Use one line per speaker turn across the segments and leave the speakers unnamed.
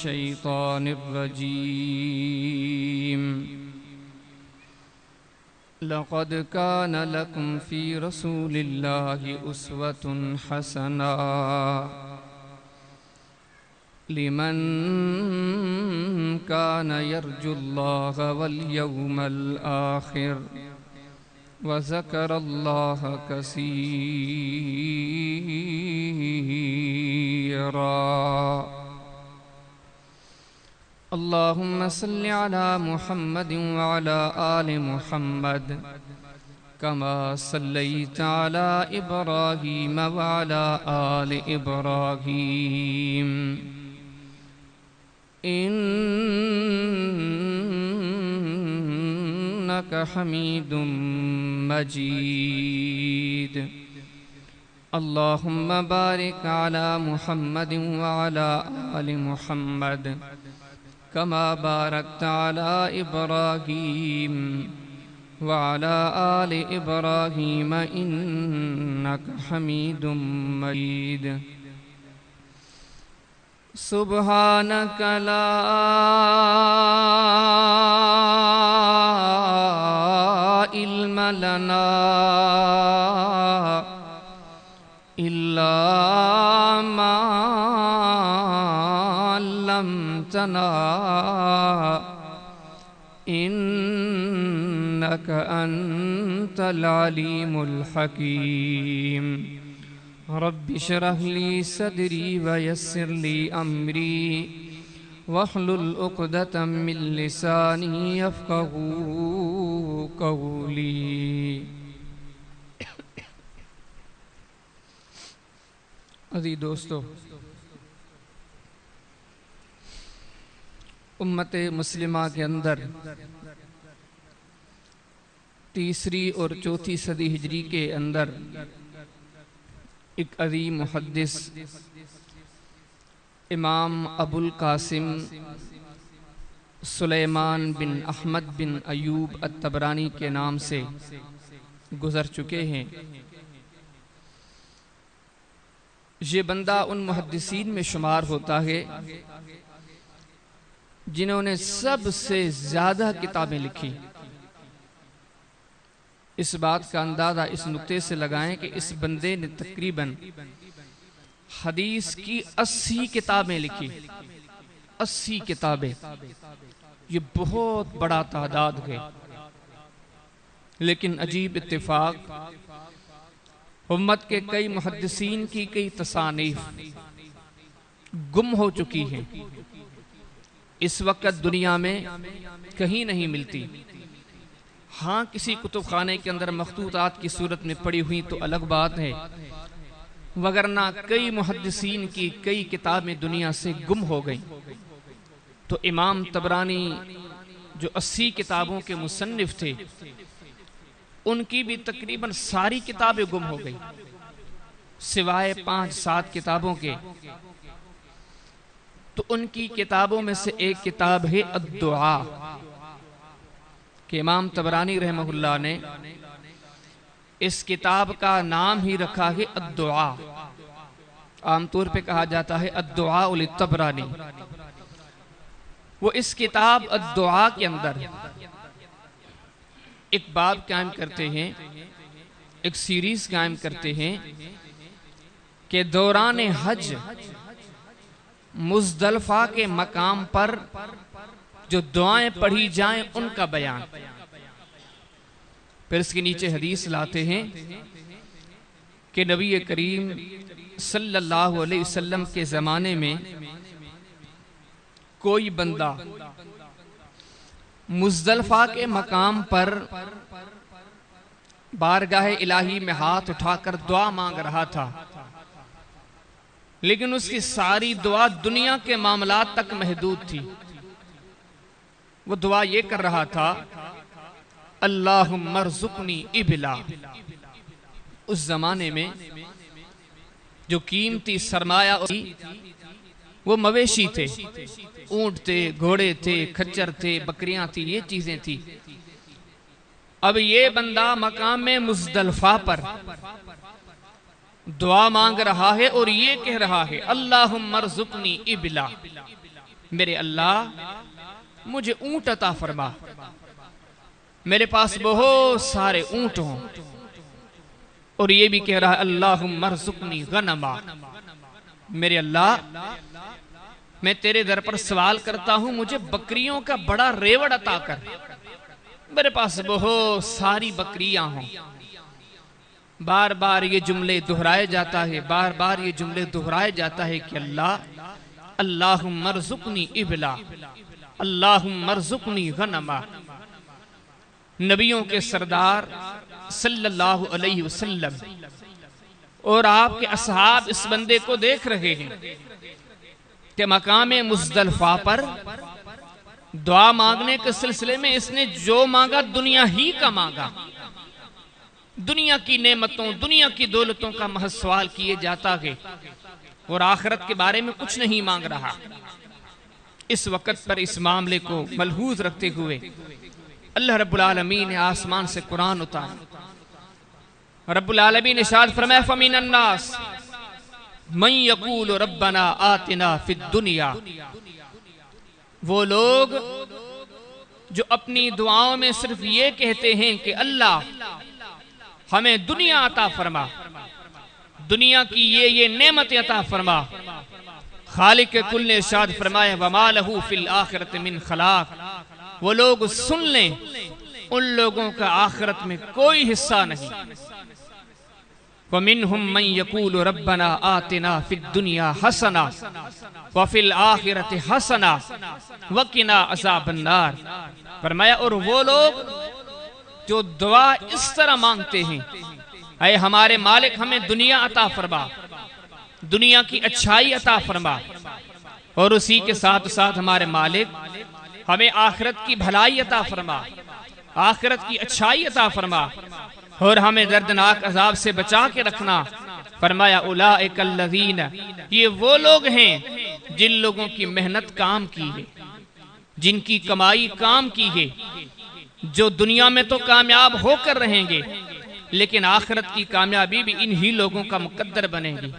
الشيطان الرجيم لقد كان لكم في رسول الله أسوة حسنة لمن كان يرجو الله واليوم الآخر وذكر الله كثيرا اللهم صل على محمد وعلى آل محمد كما صليت على إبراهيم وعلى آل إبراهيم إنك حميد مجيد اللهم بارك على محمد وعلى آل محمد كما باركت على إبراهيم وعلى آل إبراهيم إنك حميد مجيد سبحانك لا علم لنا إلا ما علمتنا إنك أنت العليم الحكيم رب اشرح لي صدري ويسر لي أمري واحلل عقدة من لساني يفقهوا قولي عزیز دوستو، امت مسلمہ کے اندر تیسری اور چوتھی صدی ہجری کے اندر ایک عظیم محدث امام ابو القاسم سلیمان بن احمد بن ایوب الطبرانی کے نام سے گزر چکے ہیں۔ یہ بندہ ان محدثین میں شمار ہوتا ہے جنہوں نے سب سے زیادہ کتابیں لکھی۔ اس بات کا اندازہ اس نقطے سے لگائیں کہ اس بندے نے تقریباً حدیث کی 80 کتابیں لکھی۔ 80 کتابیں، یہ بہت بڑا تعداد ہے۔ لیکن عجیب اتفاق، امت کے کئی محدثین کی کئی تصانیف گم ہو چکی ہیں، اس وقت دنیا میں کہیں نہیں ملتی۔ ہاں، کسی کتب خانے کے اندر مخطوطات کی صورت میں پڑی ہوئی تو الگ بات ہے، وگرنہ کئی محدثین کی کئی کتابیں دنیا سے گم ہو گئیں۔ تو امام طبرانی جو 80 کتابوں کے مصنف تھے، ان کی بھی تقریباً ساری کتابیں گم ہو گئی، سوائے 5-7 کتابوں کے۔ تو ان کی کتابوں میں سے ایک کتاب ہے الدعاء، کہ امام طبرانی رحمہ اللہ نے اس کتاب کا نام ہی رکھا ہے الدعاء۔ عام طور پہ کہا جاتا ہے الدعاء للطبرانی۔ وہ اس کتاب الدعاء کے اندر ایک باب قائم کرتے ہیں، ایک سیریز قائم کرتے ہیں کہ دوران حج مزدلفہ کے مقام پر جو دعائیں پڑھی جائیں ان کا بیان۔ پھر اس کے نیچے حدیث لاتے ہیں کہ نبی کریم صلی اللہ علیہ وسلم کے زمانے میں کوئی بندہ مزدلفہ کے مقام پر بارگاہ الہی میں ہاتھ اٹھا کر دعا مانگ رہا تھا، لیکن اس کی ساری دعا دنیا کے معاملات تک محدود تھی۔ وہ دعا یہ کر رہا تھا، اللہم ارزقنی ابلا۔ اس زمانے میں جو قیمتی سرمایہ وہ مویشی تھے، اونٹ تھے، گھوڑے تھے، کھچر تھے، بکریاں تھی، یہ چیزیں تھی۔ اب یہ بندہ مقام مزدلفہ پر دعا مانگ رہا ہے اور یہ کہہ رہا ہے اللہم ارزقنی ابلا، میرے اللہ مجھے اونٹ عطا فرما، میرے پاس بہت سارے اونٹ ہوں۔ اور یہ بھی کہہ رہا ہے اللہم ارزقنی غنما، میرے اللہ میں تیرے در پر سوال کرتا ہوں مجھے بکریوں کا بڑا ریوڑ عطا کر، میرے پاس بہت ساری بکریاں ہوں۔ بار بار یہ جملے دہرائے جاتا ہے، بار بار یہ جملے دہرائے جاتا ہے کہ اللہ اللہم ارزقنی ابلا، اللہم ارزقنی غنما۔ نبیوں کے سردار صلی اللہ علیہ وسلم اور آپ کے اصحاب اس بندے کو دیکھ رہے ہیں کہ مقام مزدلفہ پر دعا مانگنے کے سلسلے میں اس نے جو مانگا دنیا ہی کا مانگا، دنیا کی نعمتوں، دنیا کی دولتوں کا محض سوال کیے جاتا ہے اور آخرت کے بارے میں کچھ نہیں مانگ رہا۔ اس وقت پر اس معاملے کو ملحوظ رکھتے ہوئے اللہ رب العالمین نے آسمان سے قرآن اتارا۔ رب العالمین ارشاد فرمایا فَمِنَ النَّاسِ مَن يَقُولُ رَبَّنَا آتِنَا فِي الدُّنْيَا، وہ لوگ جو اپنی دعاؤں میں صرف یہ کہتے ہیں کہ اللہ ہمیں دنیا عطا فرما، دنیا کی یہ نعمت عطا فرما۔ خالق کل نے ارشاد فرمایا وَمَا لَهُ فِي الْآخِرَةِ مِنْ خَلَاقٍ، وہ لوگ سن لیں ان لوگوں کا آخرت میں کوئی حصہ نہیں۔ وَمِنْهُمْ مَنْ يَقُولُ رَبَّنَا آتِنَا فِي الدُّنْيَا حَسَنَةً وَفِي الْآخِرَةِ حَسَنَةً وَقِنَا عَذَابَ النَّارِ۔ فرمایا اور وہ لوگ جو دعا اس طرح مانگتے ہیں اے ہمارے مالک ہمیں دنیا عطا فرما، دنیا کی اچھائی عطا فرما، اور اسی کے ساتھ ساتھ ہمارے مالک ہمیں آخرت کی بھلائی عطا فرما، آخرت کی اچھائی عطا فرما، اور ہمیں دردناک عذاب سے بچا کے رکھنا۔ فرمایا اولئک الذین، یہ وہ لوگ ہیں جن لوگوں کی محنت کام کی ہے، جن کی کمائی کام کی ہے، جو دنیا میں تو کامیاب ہو کر رہیں گے لیکن آخرت کی کامیابی بھی انہی لوگوں کا مقدر بنے گی۔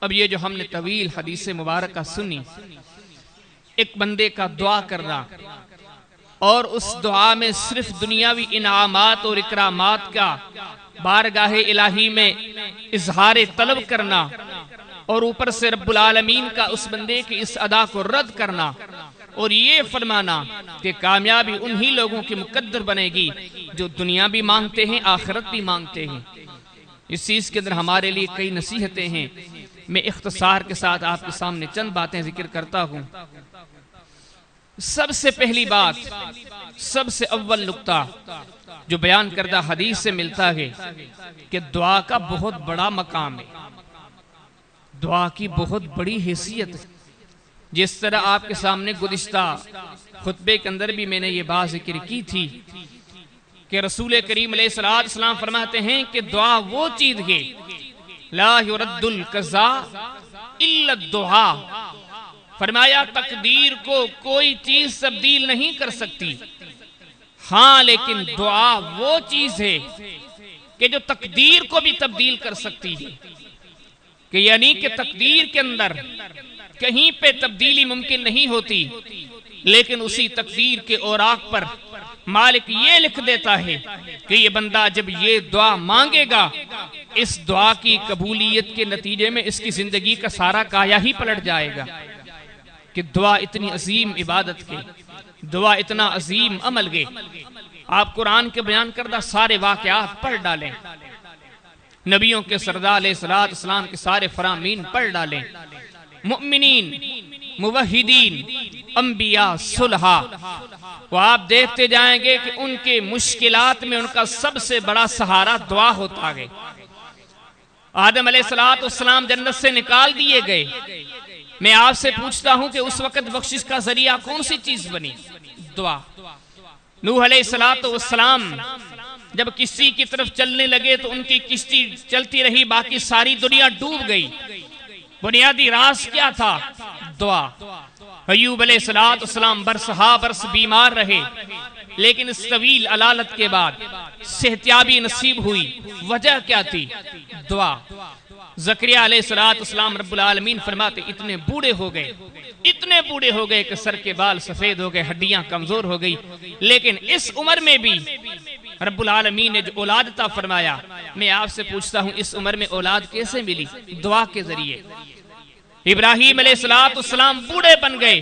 اب یہ جو ہم نے طویل حدیث مبارکہ سنی، ایک بندے کا دعا کرنا اور اس دعا میں صرف دنیاوی انعامات اور اکرامات کا بارگاہ الہی میں اظہار طلب کرنا، اور اوپر سے رب العالمین کا اس بندے کی اس ادا کو رد کرنا، اور یہ فرمانا کہ کامیابی انہی لوگوں کی مقدر بنے گی جو دنیا بھی مانگتے ہیں آخرت بھی مانگتے ہیں۔ اس چیز کے اندر ہمارے لیے کئی نصیحتیں ہیں، میں اختصار کے ساتھ آپ کے سامنے چند باتیں ذکر کرتا ہوں۔ سب سے پہلی بات، سب سے اول نقطہ جو بیان کردہ حدیث سے ملتا ہے کہ دعا کا بہت بڑا مقام ہے، دعا کی بہت بڑی حیثیت ہے۔ جس طرح آپ کے سامنے گزشتہ خطبے کے اندر بھی میں نے یہ بات ذکر کی تھی کہ رسول کریم علیہ السلام فرماتے ہیں کہ دعا وہ چیز ہے لا يرد القضاء الا الدعاء، فرمایا تقدیر کو کوئی چیز تبدیل نہیں کر سکتی، ہاں لیکن دعا وہ چیز ہے کہ جو تقدیر کو بھی تبدیل کر سکتی ہے، کہ یعنی کہ تقدیر کے اندر کہیں پہ تبدیلی ممکن نہیں ہوتی، لیکن اسی تقدیر کے اوراق پر مالک یہ لکھ دیتا ہے کہ یہ بندہ جب یہ دعا مانگے گا اس دعا کی قبولیت کے نتیجے میں اس کی زندگی کا سارا کایا ہی پلٹ جائے گا۔ کہ دعا اتنی عظیم عبادت کے، دعا اتنا عظیم عمل کے، آپ قرآن کے بیان کردہ سارے واقعات پڑھ ڈالیں، نبیوں کے سردار علیہ السلام کے سارے فرامین پڑھ ڈالیں، مؤمنین، موحدین، انبیاء، صلحاء، وہ آپ دیکھتے جائیں گے کہ ان کے مشکلات میں ان کا سب سے بڑا سہارا دعا ہوتا ہے۔ آدم علیہ السلام جنت سے نکال دیے گئے، میں آپ سے پوچھتا ہوں کہ اس وقت بخشش کا ذریعہ کون سی چیز بنی؟ دعا۔ نوح علیہ السلام جب کشتی کی طرف چلنے لگے تو ان کی کشتی چلتی رہی، باقی ساری دنیا ڈوب گئی، بنیادی راز کیا تھا؟ دعا۔ ایوب علیہ السلام برسہا برس بیمار رہے، لیکن اس طویل علالت کے بعد صحتیابی نصیب ہوئی، وجہ کیا تھی؟ دعا۔ زکریا علیہ السلام رب العالمین فرماتے اتنے بوڑھے ہو گئے کہ سر کے بال سفید ہو گئے، ہڈیاں کمزور ہو گئی، لیکن اس عمر میں بھی رب العالمین نے جو اولاد عطا فرمایا، میں آپ سے پوچھتا ہوں اس عمر میں اولاد کیسے ملی؟ دعا کے ذریعے۔ ابراہیم علیہ السلام بوڑھے بن گئے،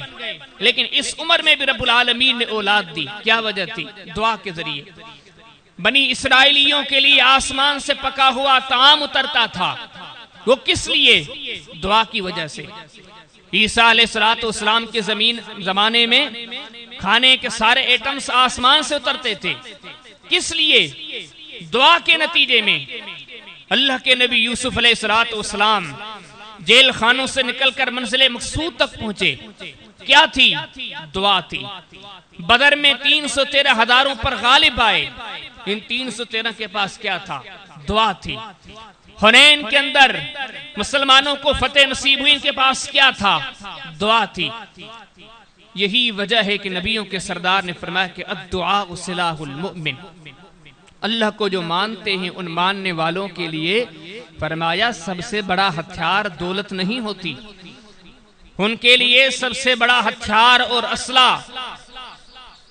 لیکن اس عمر میں بھی رب العالمین نے اولاد دی، کیا وجہ تھی؟ دعا کے ذریعے۔ بنی اسرائیلیوں کے لیے آسمان سے پکا ہوا طعام اترتا تھا، وہ کس لیے؟ دعا کی وجہ سے۔ عیسیٰ علیہ السلام کے زمانے میں کھانے کے سارے ایٹمز آسمان سے اترتے تھے، کس لیے؟ دعا کے نتیجے میں۔ اللہ کے نبی یوسف علیہ السلام جیل خانوں سے نکل کر منزل مقصود تک پہنچے، کیا تھی؟ دعا تھی۔ بدر میں 313 ہزاروں پر غالب آئے، ان 313 کے پاس کیا تھا؟ دعا تھی۔ حنین کے اندر مسلمانوں کو فتح نصیب ہوئی، ان کے پاس کیا تھا؟ دعا تھی۔ یہی وجہ ہے کہ نبیوں کے سردار نے فرمایا کہ الدعاء سلاح المؤمن، اللہ کو جو مانتے ہیں ان ماننے والوں کے لیے فرمایا سب سے بڑا ہتھیار دولت نہیں ہوتی، ان کے لیے سب سے بڑا ہتھیار اور اسلحہ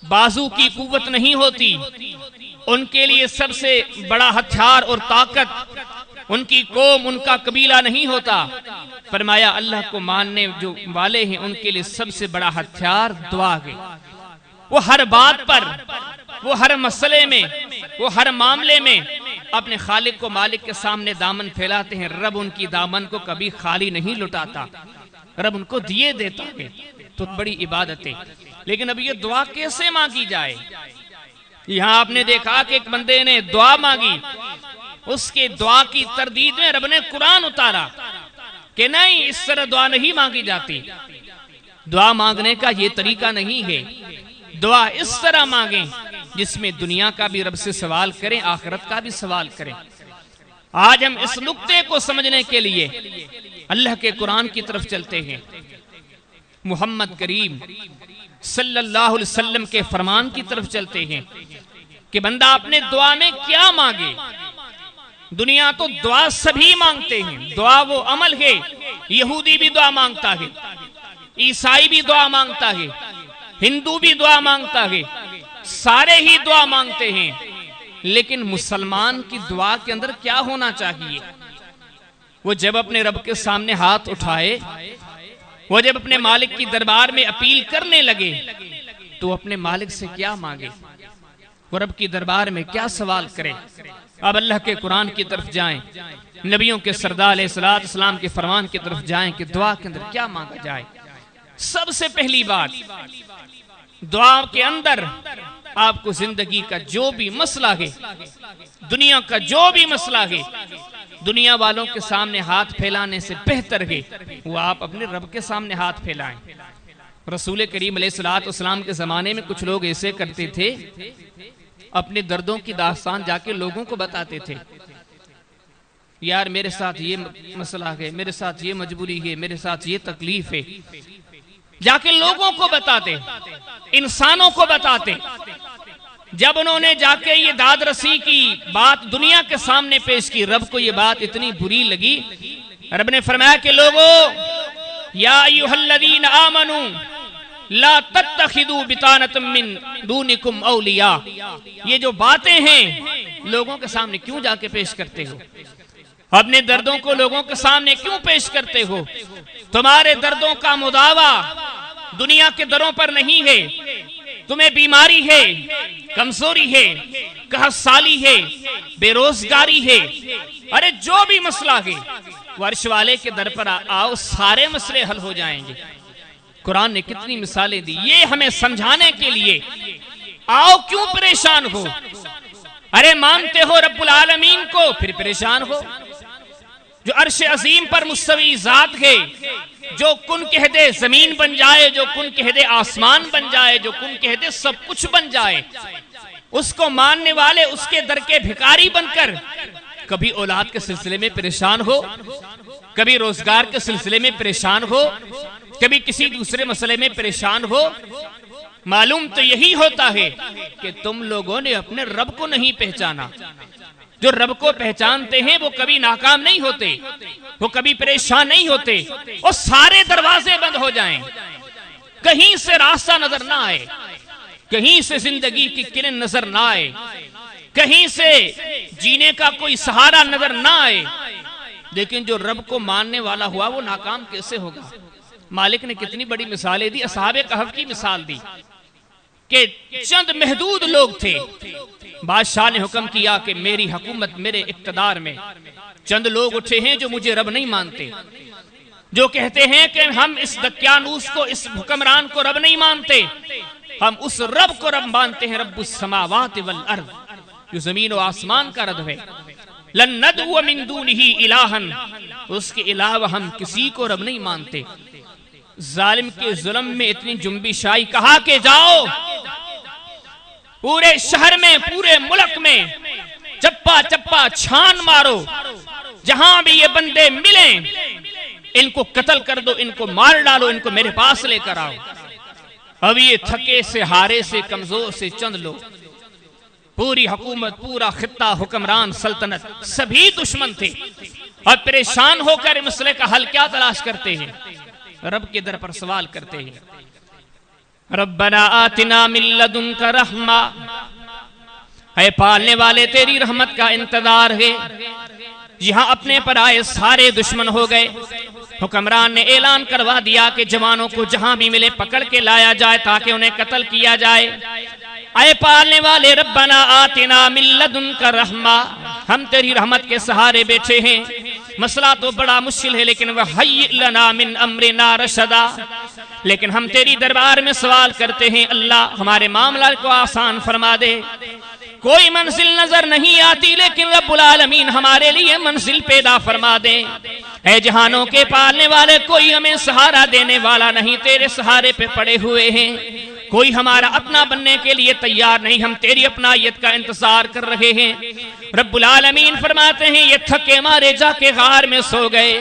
بازو کی قوت نہیں ہوتی، ان کے لیے سب سے بڑا ہتھیار اور طاقت ان کی قوم، ان کا قبیلہ نہیں ہوتا۔ فرمایا اللہ کو ماننے جو والے ہیں ان کے لیے سب سے بڑا ہتھیار دعا ہے۔ وہ ہر بات پر، وہ ہر مسئلے میں، وہ ہر معاملے میں اپنے خالق کو مالک کے سامنے دامن پھیلاتے ہیں۔ رب ان کی دامن کو کبھی خالی نہیں لٹاتا، رب ان کو دیے دیتا ہے، تو بڑی عبادت ہے۔ لیکن اب یہ دعا کیسے مانگی جائے؟ یہاں آپ نے دیکھا کہ ایک بندے نے دعا مانگی، اس کے دعا کی تردید میں رب نے قرآن اتارا کہ نہیں، اس طرح دعا نہیں مانگی جاتی، دعا مانگنے کا یہ طریقہ نہیں ہے، دعا اس طرح مانگیں جس میں دنیا کا بھی رب سے سوال کریں، آخرت کا بھی سوال کریں۔ آج ہم اس نقطے کو سمجھنے کے لیے اللہ کے قرآن کی طرف چلتے ہیں، محمد کریم صلی اللہ علیہ وسلم کے فرمان کی طرف چلتے ہیں کہ بندہ اپنے دعا میں کیا مانگے۔ دنیا تو دعا سبھی مانگتے ہیں، دعا وہ عمل ہے، یہودی بھی دعا مانگتا ہے، عیسائی بھی دعا مانگتا ہے، ہندو بھی دعا مانگتا ہے، سارے ہی دعا مانگتے ہیں، لیکن مسلمان کی دعا کے اندر کیا ہونا چاہیے؟ وہ جب اپنے رب کے سامنے ہاتھ اٹھائے، وہ جب اپنے مالک کی دربار میں اپیل کرنے لگے تو اپنے مالک سے کیا مانگے، وہ رب کی دربار میں کیا سوال کرے۔ اب اللہ کے قرآن کی طرف جائیں، نبیوں کے سردار علیہ السلام کے فرمان کی طرف جائیں کہ دعا کے اندر کیا مانگا جائے۔ سب سے پہلی بات، دعا کے اندر آپ کو زندگی کا جو بھی مسئلہ ہے، دنیا کا جو بھی مسئلہ ہے، دنیا والوں کے سامنے ہاتھ پھیلانے سے بہتر ہے وہ آپ اپنے رب کے سامنے ہاتھ پھیلائیں۔ رسول کریم علیہ السلام کے زمانے میں کچھ لوگ ایسے کرتے تھے، اپنے دردوں کی داستان جا کے لوگوں کو بتاتے تھے، یار میرے ساتھ یہ مسئلہ ہے، میرے ساتھ یہ مجبوری ہے، میرے ساتھ یہ تکلیف ہے، جا کے لوگوں کو بتاتے، انسانوں کو بتاتے۔ جب انہوں نے جا کے یہ داد رسی کی بات دنیا کے سامنے پیش کی، رب کو یہ بات اتنی بری لگی، رب نے فرمایا کہ لوگوں، یا ایھا الذین آمنوا لا تتخذوا بطانۃ من دونکم اولیاء، یہ جو باتیں ہیں لوگوں کے سامنے کیوں جا کے پیش کرتے ہو؟ اپنے دردوں کو لوگوں کے سامنے کیوں پیش کرتے ہو؟ تمہارے دردوں کا مداوا دنیا کے دروں پر نہیں ہے، تمہیں بیماری ہے، کمزوری ہے، قحط سالی ہے، بے روزگاری ہے، ارے جو بھی مسئلہ ہے وہ عرش والے کے در پر آؤ، سارے مسئلے حل ہو جائیں گے۔ قرآن نے کتنی مثالیں دی یہ ہمیں سمجھانے کے لیے، آؤ کیوں پریشان ہو؟ ارے مانتے ہو رب العالمین کو، پھر پریشان ہو؟ جو عرش عظیم پر مستوی ذات ہے، جو کن کہہ دے زمین بن جائے، جو کن کہہ دے آسمان بن جائے، جو کن کہہ دے سب کچھ بن جائے، اس کو ماننے والے اس کے در کے بھکاری بن کر کبھی اولاد کے سلسلے میں پریشان ہو، کبھی روزگار کے سلسلے میں پریشان ہو، کبھی کسی دوسرے مسئلے میں پریشان ہو، معلوم تو یہی ہوتا ہے کہ تم لوگوں نے اپنے رب کو نہیں پہچانا۔ جو رب کو پہچانتے ہیں وہ کبھی ناکام نہیں ہوتے، وہ کبھی پریشان نہیں ہوتے، وہ سارے دروازے بند ہو جائیں، کہیں سے راستہ نظر نہ آئے، کہیں سے زندگی کی کرن نظر نہ آئے، کہیں سے جینے کا کوئی سہارا نظر نہ آئے، لیکن جو رب کو ماننے والا ہوا وہ ناکام کیسے ہوگا؟ مالک نے کتنی بڑی مثالیں دی، اصحاب کہف کی مثال دی کہ چند محدود لوگ تھے، بادشاہ نے حکم کیا کہ میری حکومت میرے اقتدار میں چند لوگ اٹھے ہیں جو مجھے رب نہیں مانتے، جو کہتے ہیں کہ ہم اس دقیانوس کو، اس حکمران کو رب نہیں مانتے، ہم اس رب کو رب مانتے ہیں، رب السماوات والارض، جو زمین و آسمان کا رب ہے، لن ندعو من دونہ الہا، اس کے علاوہ ہم کسی کو رب نہیں مانتے۔ ظالم کے ظلم میں اتنی جنبش آئی، کہا کہ جاؤ پورے شہر میں، پورے ملک میں چپا چپا چھان مارو، جہاں بھی یہ بندے ملیں ان کو قتل کر دو، ان کو مار ڈالو، ان کو میرے پاس لے کر آؤ۔ اب یہ تھکے سے، ہارے سے، کمزور سے چند لوگ، پوری حکومت، پورا خطہ، حکمران، سلطنت سبھی دشمن تھے، اور پریشان ہو کر مسئلے کا حل کیا تلاش کرتے ہیں؟ رب کے در پر سوال کرتے ہیں، ربنا آتنا من لدنک رحمہ، اے پالنے والے تیری رحمت کا انتظار ہے۔ یہاں اپنے پر آئے سارے دشمن ہو گئے، حکمران نے اعلان کروا دیا کہ جوانوں کو جہاں بھی ملے پکڑ کے لایا جائے تاکہ انہیں قتل کیا جائے۔ اے پالنے والے ربنا آتنا من لدنک رحمہ، ہم تیری رحمت کے سہارے بیٹھے ہیں، مسئلہ تو بڑا مشکل ہے لیکن وَحَيِّئْ لَنَا مِنْ أَمْرِنَا رَشَدًا، لیکن ہم تیری دربار میں سوال کرتے ہیں اللہ ہمارے معاملہ کو آسان فرما دے۔ کوئی منزل نظر نہیں آتی لیکن رب العالمین ہمارے لیے منزل پیدا فرما دے۔ اے جہانوں کے پالنے والے، کوئی ہمیں سہارا دینے والا نہیں، تیرے سہارے پہ پڑے ہوئے ہیں، کوئی ہمارا اپنا بننے کے لیے تیار نہیں، ہم تیری اپنائیت کا انتظار کر رہے ہیں۔ رب العالمین فرماتے ہیں یہ تھکے مارے جا کے غار میں سو گئے،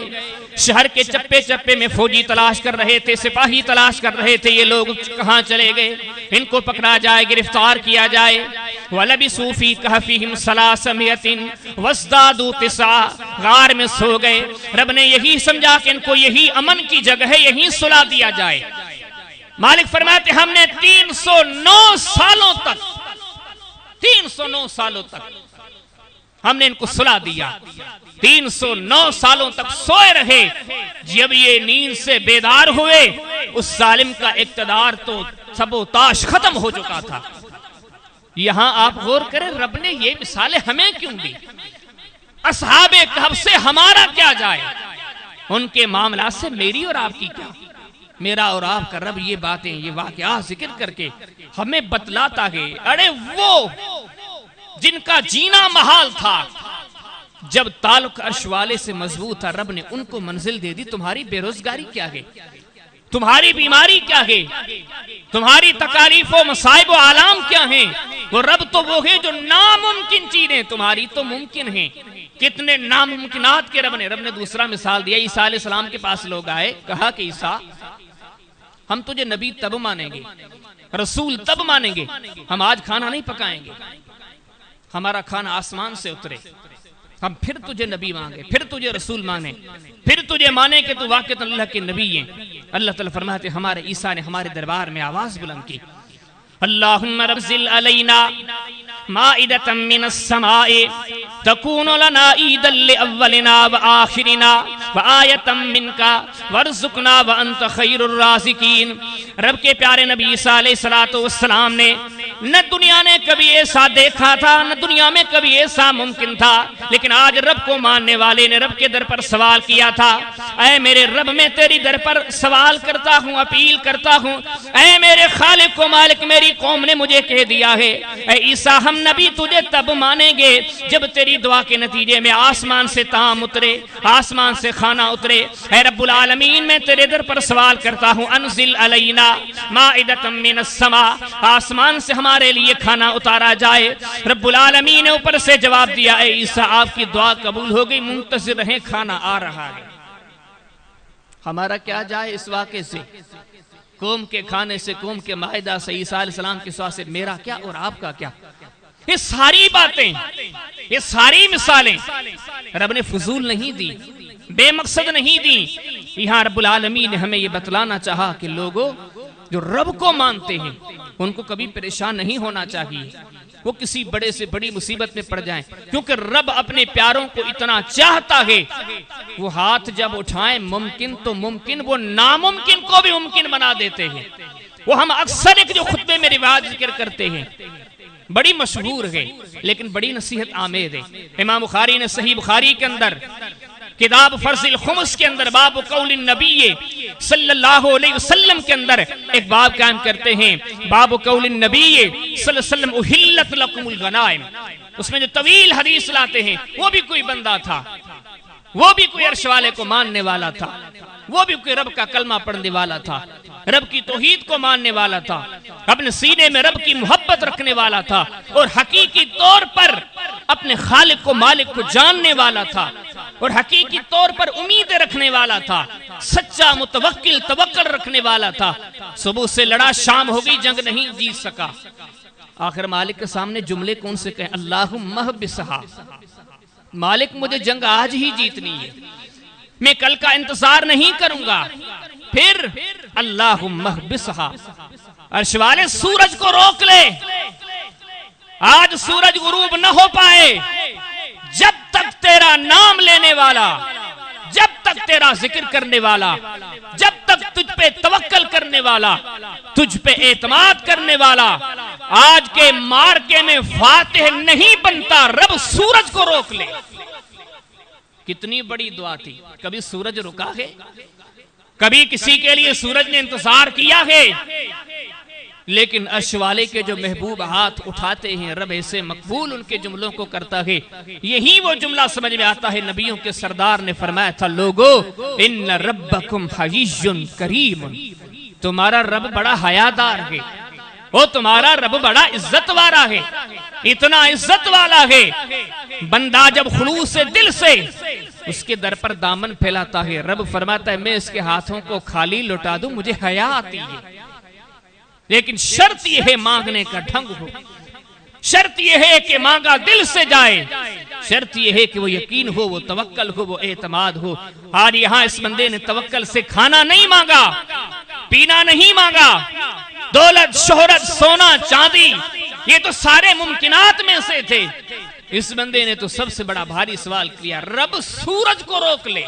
شہر کے چپے چپے میں فوجی تلاش کر رہے تھے، سپاہی تلاش کر رہے تھے، یہ لوگ کہاں چلے گئے، ان کو پکڑا جائے، گرفتار کیا جائے۔ وَلَبِثُوا فِي كَهْفِهِمْ 300 وَازْدَادُوا 9، غار میں سو گئے۔ رب نے یہی سمجھا کہ ان کو یہی امن کی جگہ ہے، یہی سلا دیا جائے۔ مالک فرماتے ہم نے 309 سالوں تک 309 سالوں تک ہم نے ان کو سلا دیا، 309 سالوں تک سوئے رہے۔ جب یہ نیند سے بیدار ہوئے اس ظالم کا اقتدار تو سب و تاش ختم ہو چکا تھا۔ یہاں آپ غور کریں رب نے یہ مثالیں ہمیں کیوں دی؟ اصحاب کہف سے ہمارا کیا جائے، ان کے معاملات سے میری اور آپ کی کیا؟ میرا اور آپ کا رب یہ باتیں، یہ واقعات ذکر کر کے ہمیں بتلاتا ہے، اڑے وہ جن کا جینا محال تھا، جب تعلق عرش والے سے مضبوط تھا، رب نے ان کو منزل دے دی۔ تمہاری بے روزگاری کیا ہے، تمہاری بیماری کیا ہے، تمہاری تکالیف و مصائب و آلام کیا ہیں؟ وہ رب تو وہ ہے جو ناممکن چیزیں تمہاری تو ممکن ہیں۔ کتنے ناممکنات کے رب نے دوسرا مثال دیا۔ عیسیٰ علیہ السلام کے پاس لوگ آئے، کہا کہ عیسیٰ ہم تجھے نبی تب مانیں گے، رسول تب مانیں گے، ہم آج کھانا نہیں پکائیں گے، ہمارا کھانا آسمان سے اترے، ہم پھر تجھے نبی مانگے، پھر تجھے رسول مانے، پھر تجھے مانے کہ تو واقعی اللہ کے نبی ہیں۔ اللہ تعالیٰ فرماتے ہیں ہمارے عیسیٰ نے ہمارے دربار میں آواز بلند کی، اللہم ربزل علینا مائدتا من السماء تکون لنا عیدا لأولنا وآخرنا وآیتا منکا ورزقنا وانت خیر الرازقین۔ رب کے پیارے نبی عیسیٰ علیہ السلام نے نہ دنیا نے کبھی ایسا دیکھا تھا، نہ دنیا میں کبھی ایسا ممکن تھا، لیکن آج رب کو ماننے والے نے رب کے در پر سوال کیا تھا، اے میرے رب میں تیری در پر سوال کرتا ہوں، اپیل کرتا ہوں، اے میرے خالق و مالک، میری قوم نے مجھے کہہ دیا ہے اے عیسیٰ ہم نبی تجھے تب مانیں گے جب تیری دعا کے نتیجے میں آسمان سے طعام اترے، آسمان سے کھانا اترے۔ اے رب العالمین میں تیرے در پر سوال کرتا ہوں، انزل علینا مائدتا من السماء، آسمان سے ہمارے لیے کھانا اتارا جائے۔ رب العالمین نے اوپر سے جواب دیا، اے عیسیٰ آپ کی دعا قبول ہو گئی، منتظر رہیں، کھانا آ رہا ہے۔ ہمارا کیا جائے اس واقعے سے؟ قوم کے کھانے سے، قوم کے مائدہ سے، عیسیٰ علیہ السلام کے سوا سے میرا کیا اور آپ کا کیا؟ یہ ساری باتیں، یہ ساری مثالیں رب نے فضول نہیں دی، بے مقصد نہیں دی۔ یہاں رب العالمین نے ہمیں یہ بتلانا چاہا کہ لوگوں جو رب کو مانتے ہیں ان کو کبھی پریشان نہیں ہونا چاہیے وہ کسی بڑے سے بڑی مصیبت میں پڑ جائیں، کیونکہ رب اپنے پیاروں کو اتنا چاہتا ہے، وہ ہاتھ جب اٹھائیں ممکن تو ممکن، وہ ناممکن کو بھی ممکن بنا دیتے ہیں۔ وہ ہم اکثر ایک جو خطبے میں روایت ذکر کرتے ہیں، بڑی مشہور ہے لیکن بڑی نصیحت آمیز ہے۔ امام بخاری نے صحیح بخاری کے اندر کتاب فرض الخمس کے اندر باب قول النبی صلی اللہ علیہ وسلم کے اندر ایک باب قائم کرتے ہیں، باب قول النبی صلی اللہ علیہ وسلم احلت لکم الغنائم۔ اس میں جو طویل حدیث لاتے ہیں، وہ بھی کوئی بندہ تھا، وہ بھی کوئی عرش والے کو ماننے والا تھا، وہ بھی کوئی رب کا کلمہ پڑھنے والا تھا، رب کی توحید کو ماننے والا تھا، اپنے سینے میں رب کی محبت رکھنے والا تھا، اور حقیقی طور پر اپنے خالق کو مالک کو جاننے والا تھا، اور حقیقی طور پر امیدیں رکھنے والا تھا، سچا متوکل توکل رکھنے والا تھا۔ صبح سے لڑا، شام ہو گئی، جنگ نہیں جیت سکا، آخر مالک کے سامنے جملے کون سے کہیں؟ اللہم بسہا، مالک مجھے جنگ آج ہی جیتنی ہے، میں کل کا انتظار نہیں کروں گا۔ پھر اللہم بسہا، عرش والے سورج کو روک لے، آج سورج غروب نہ ہو پائے جب تک تیرا نام لینے والا، جب تک تیرا ذکر کرنے والا، جب تک تجھ پہ توکل کرنے والا، تجھ پہ اعتماد کرنے والا آج کے مارکے میں فاتح نہیں بنتا، رب سورج کو روک لے۔ کتنی بڑی دعا تھی، کبھی سورج رکا ہے؟ کبھی کسی کے لیے سورج نے انتظار کیا ہے؟ لیکن عرش والے کے جو محبوب ہاتھ اٹھاتے ہیں، رب ایسے مقبول ان کے جملوں کو کرتا ہے۔ یہی وہ جملہ سمجھ میں آتا ہے، نبیوں کے سردار نے فرمایا تھا، لوگو ان ربکم حیی کریم، تمہارا رب بڑا حیادار ہے، وہ تمہارا رب بڑا عزت والا ہے، اتنا عزت والا ہے، بندہ جب خلوص دل سے اس کے در پر دامن پھیلاتا ہے، رب فرماتا ہے میں اس کے ہاتھوں کو خالی لٹا دوں، مجھے حیا آتی ہے، لیکن شرط یہ ہے مانگنے کا ڈھنگ ہو، شرط یہ ہے کہ مانگا دل سے جائے، شرط یہ ہے کہ وہ یقین ہو، وہ توکل ہو، وہ اعتماد ہو۔ آج یہاں اس بندے نے توکل سے کھانا نہیں مانگا، پینا نہیں مانگا، دولت شہرت سونا چاندی یہ تو سارے ممکنات میں سے تھے، اس بندے نے تو سب سے بڑا بھاری سوال کیا، رب سورج کو روک لے۔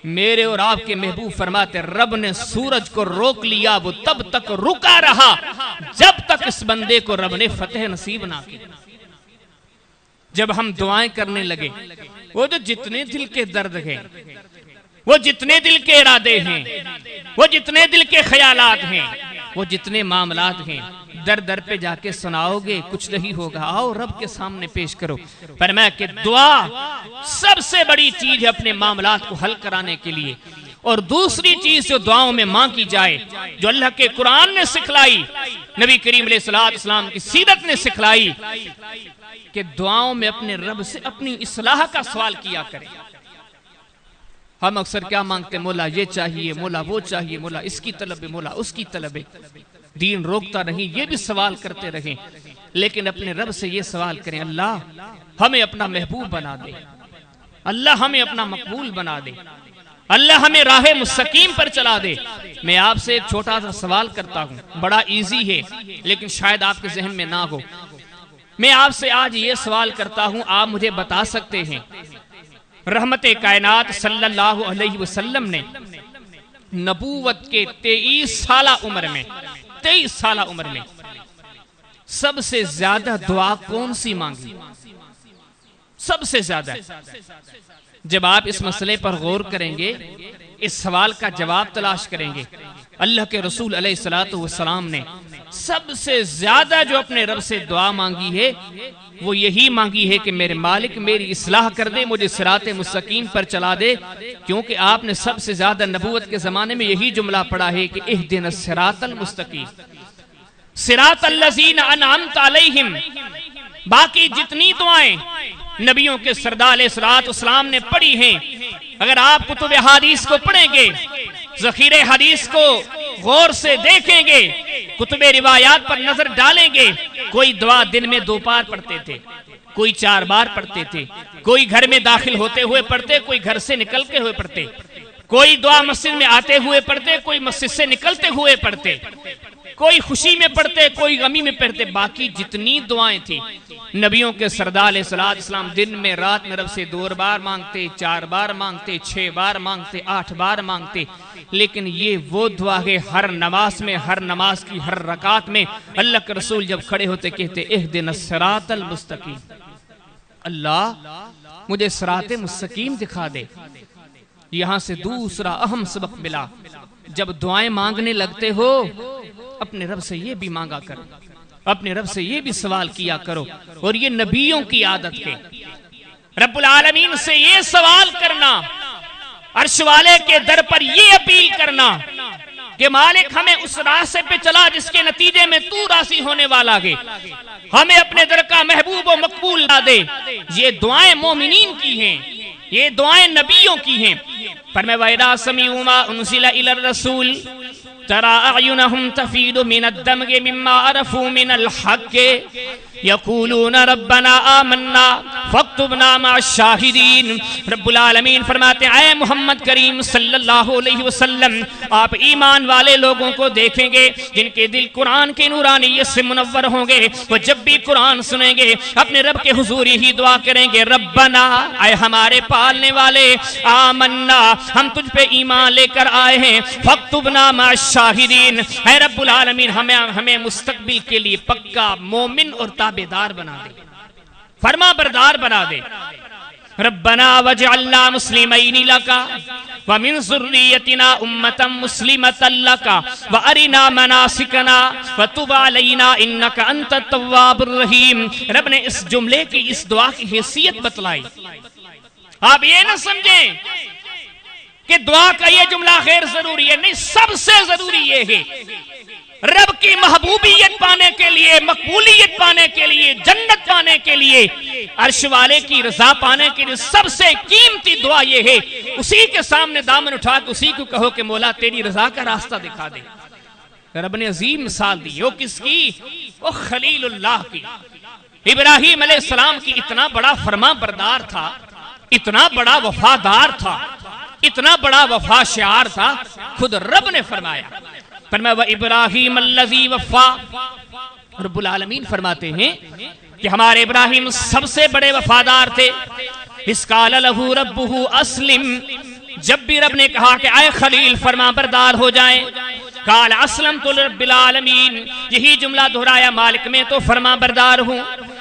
میرے اور آپ کے محبوب فرماتے رب نے سورج کو روک لیا، وہ تب تک رکا رہا جب تک اس بندے کو رب نے فتح نصیب نہ کی۔ جب ہم دعائیں کرنے لگے، وہ جو جتنے دل کے درد ہیں، وہ جتنے دل کے ارادے ہیں، وہ جتنے دل کے خیالات ہیں، وہ جتنے معاملات ہیں، در در پہ جا کے سناؤ گے کچھ نہیں ہوگا، آؤ رب کے سامنے پیش کرو۔ فرمایا کہ دعا سب سے بڑی چیز ہے اپنے معاملات کو حل کرانے کے لیے، اور دوسری چیز جو دعاؤں میں مانگی جائے، جو اللہ کے قرآن نے سکھلائی، نبی کریم علیہ السلام کی سیرت نے سکھلائی، کہ دعاؤں میں اپنے رب سے اپنی اصلاح کا سوال کیا کریں۔ ہم اکثر کیا مانگتے ہیں؟ مولا یہ چاہیے، مولا وہ چاہیے، مولا اس کی طلب ہے، مولا اس کی طلب ہے۔ دین روکتا نہیں، یہ بھی سوال کرتے رہیں، لیکن اپنے رب سے یہ سوال کریں، اللہ ہمیں اپنا محبوب بنا دے، اللہ ہمیں اپنا مقبول بنا دے، اللہ ہمیں راہ مستقیم پر چلا دے۔ میں آپ سے ایک چھوٹا سا سوال کرتا ہوں، بڑا ایزی ہے لیکن شاید آپ کے ذہن میں نہ ہو۔ میں آپ سے آج یہ سوال کرتا ہوں، آپ مجھے بتا سکتے ہیں رحمت کائنات صلی اللہ علیہ وسلم نے نبوت کے 23 سالہ عمر میں سب سے زیادہ دعا کون سی مانگی؟ سب سے زیادہ۔ جب آپ اس مسئلے پر غور کریں گے، اس سوال کا جواب تلاش کریں گے، اللہ کے رسول علیہ السلام نے سب سے زیادہ جو اپنے رب سے دعا مانگی ہے وہ یہی مانگی ہے کہ میرے مالک میری اصلاح کر دے، مجھے صراط مستقیم پر چلا دے، کیونکہ آپ نے سب سے زیادہ نبوت کے زمانے میں یہی جملہ پڑھا ہے کہ اہدنا الصراط المستقیم، صراط الذین انعمت علیہم۔ باقی جتنی دعائیں نبیوں کے سردار علیہ السلام نے پڑھی ہیں، اگر آپ کتب حدیث کو پڑھیں گے، ذخیرہ حدیث کو غور سے دیکھیں گے، کتب روایات پر نظر ڈالیں گے، کوئی دعا دن میں 2 بار پڑھتے تھے، کوئی 4 بار پڑھتے تھے، کوئی گھر میں داخل ہوتے ہوئے پڑھتے، کوئی گھر سے نکلتے ہوئے پڑھتے، کوئی دعا مسجد میں آتے ہوئے پڑھتے، کوئی مسجد سے نکلتے ہوئے پڑھتے، کوئی خوشی میں پڑھتے، کوئی غمی میں پڑھتے۔ باقی جتنی دعائیں تھیں نبیوں کے سردار علیہ السلام دن میں رات میں رب سے 2 بار مانگتے، 4 بار مانگتے، 6 بار مانگتے، 8 بار مانگتے۔ لیکن یہ وہ دعا ہے ہر نماز میں، ہر نماز کی ہر رکعت میں اللہ کے رسول جب کھڑے ہوتے کہتے اہدنا الصراط المستقیم، اللہ مجھے صراط مستقیم دکھا دے۔ یہاں سے دوسرا اہم سبق ملا، جب دعائیں مانگنے لگتے ہو اپنے رب سے یہ بھی مانگا کرو، اپنے رب سے یہ بھی سوال کیا کرو، اور یہ نبیوں کی عادت ہے۔ رب العالمین سے یہ سوال کرنا، عرش والے کے در پر یہ اپیل کرنا کہ مالک ہمیں اس راستے پہ چلا جس کے نتیجے میں تو راضی ہونے والا ہے، ہمیں اپنے در کا محبوب و مقبول لا دے۔ یہ دعائیں مومنین کی ہیں، یہ دعائیں نبیوں کی ہیں۔ فرمایا وَإِذَا سَمِعُوا مَا أُنزِلَ إِلَى الرَّسُولِ تَرَىٰ أَعْيُنَهُمْ تَفِيضُ مِنَ الدَّمْعِ مِمَّا عَرَفُوا مِنَ الْحَقِّ یقولون ربنا آمنا فاکتبنا مع الشاہدین۔ رب العالمین فرماتے ہیں اے محمد کریم صلی اللہ علیہ وسلم، آپ ایمان والے لوگوں کو دیکھیں گے جن کے دل قرآن کی نورانیت سے منور ہوں گے، وہ جب بھی قرآن سنیں گے اپنے رب کے حضور ہی دعا کریں گے ربنا، اے ہمارے پالنے والے، آمنا ہم تجھ پہ ایمان لے کر آئے ہیں، فاکتبنا مع الشاہدین، اے رب العالمین ہمیں مستقبل کے لیے پکا مومن اور تابعدار بنا دے، فرما بردار بنا دے۔ ربنا وجعلنا مسلمین لکا ومن ذریتنا امتا مسلمتا لکا وارنا مناسکنا وتب علینا انکا انت التواب الرحیم۔ رب نے اس جملے کی، اس دعا کی حیثیت بتلائی۔ آپ یہ نہ سمجھیں کہ دعا کا یہ جملہ غیر ضروری ہے، نہیں، سب سے ضروری یہ ہے۔ رب کی محبوبیت پانے کے لیے، مقبولیت پانے کے لیے، جنت پانے کے لیے، عرش والے کی رضا پانے کے لیے سب سے قیمتی دعا یہ ہے، اسی کے سامنے دامن اٹھا کے اسی کو کہو کہ مولا تیری رضا کا راستہ دکھا دے۔ رب نے عظیم مثال دی، وہ کس کی؟ وہ خلیل اللہ کی۔ ابراہیم علیہ السلام کی اتنا بڑا فرما بردار تھا، اتنا بڑا وفادار تھا، اتنا بڑا وفا شعار تھا، خود رب نے فرمایا فرمایا وَإِبْرَاهِيمَ الَّذِي وَفَّى۔ رب العالمین فرماتے ہیں کہ ہمارے ابراہیم سب سے بڑے وفادار تھے۔ اِذْ قَالَ لَهُ رَبُّهُ أَسْلِمْ، جب بھی رب نے کہا کہ اے خلیل فرما بردار ہو جائیں، قَالَ أَسْلَمْتُ لِرَبِّ الْعَالَمِينَ، یہی جملہ دہرایا مالک میں تو فرما بردار ہوں۔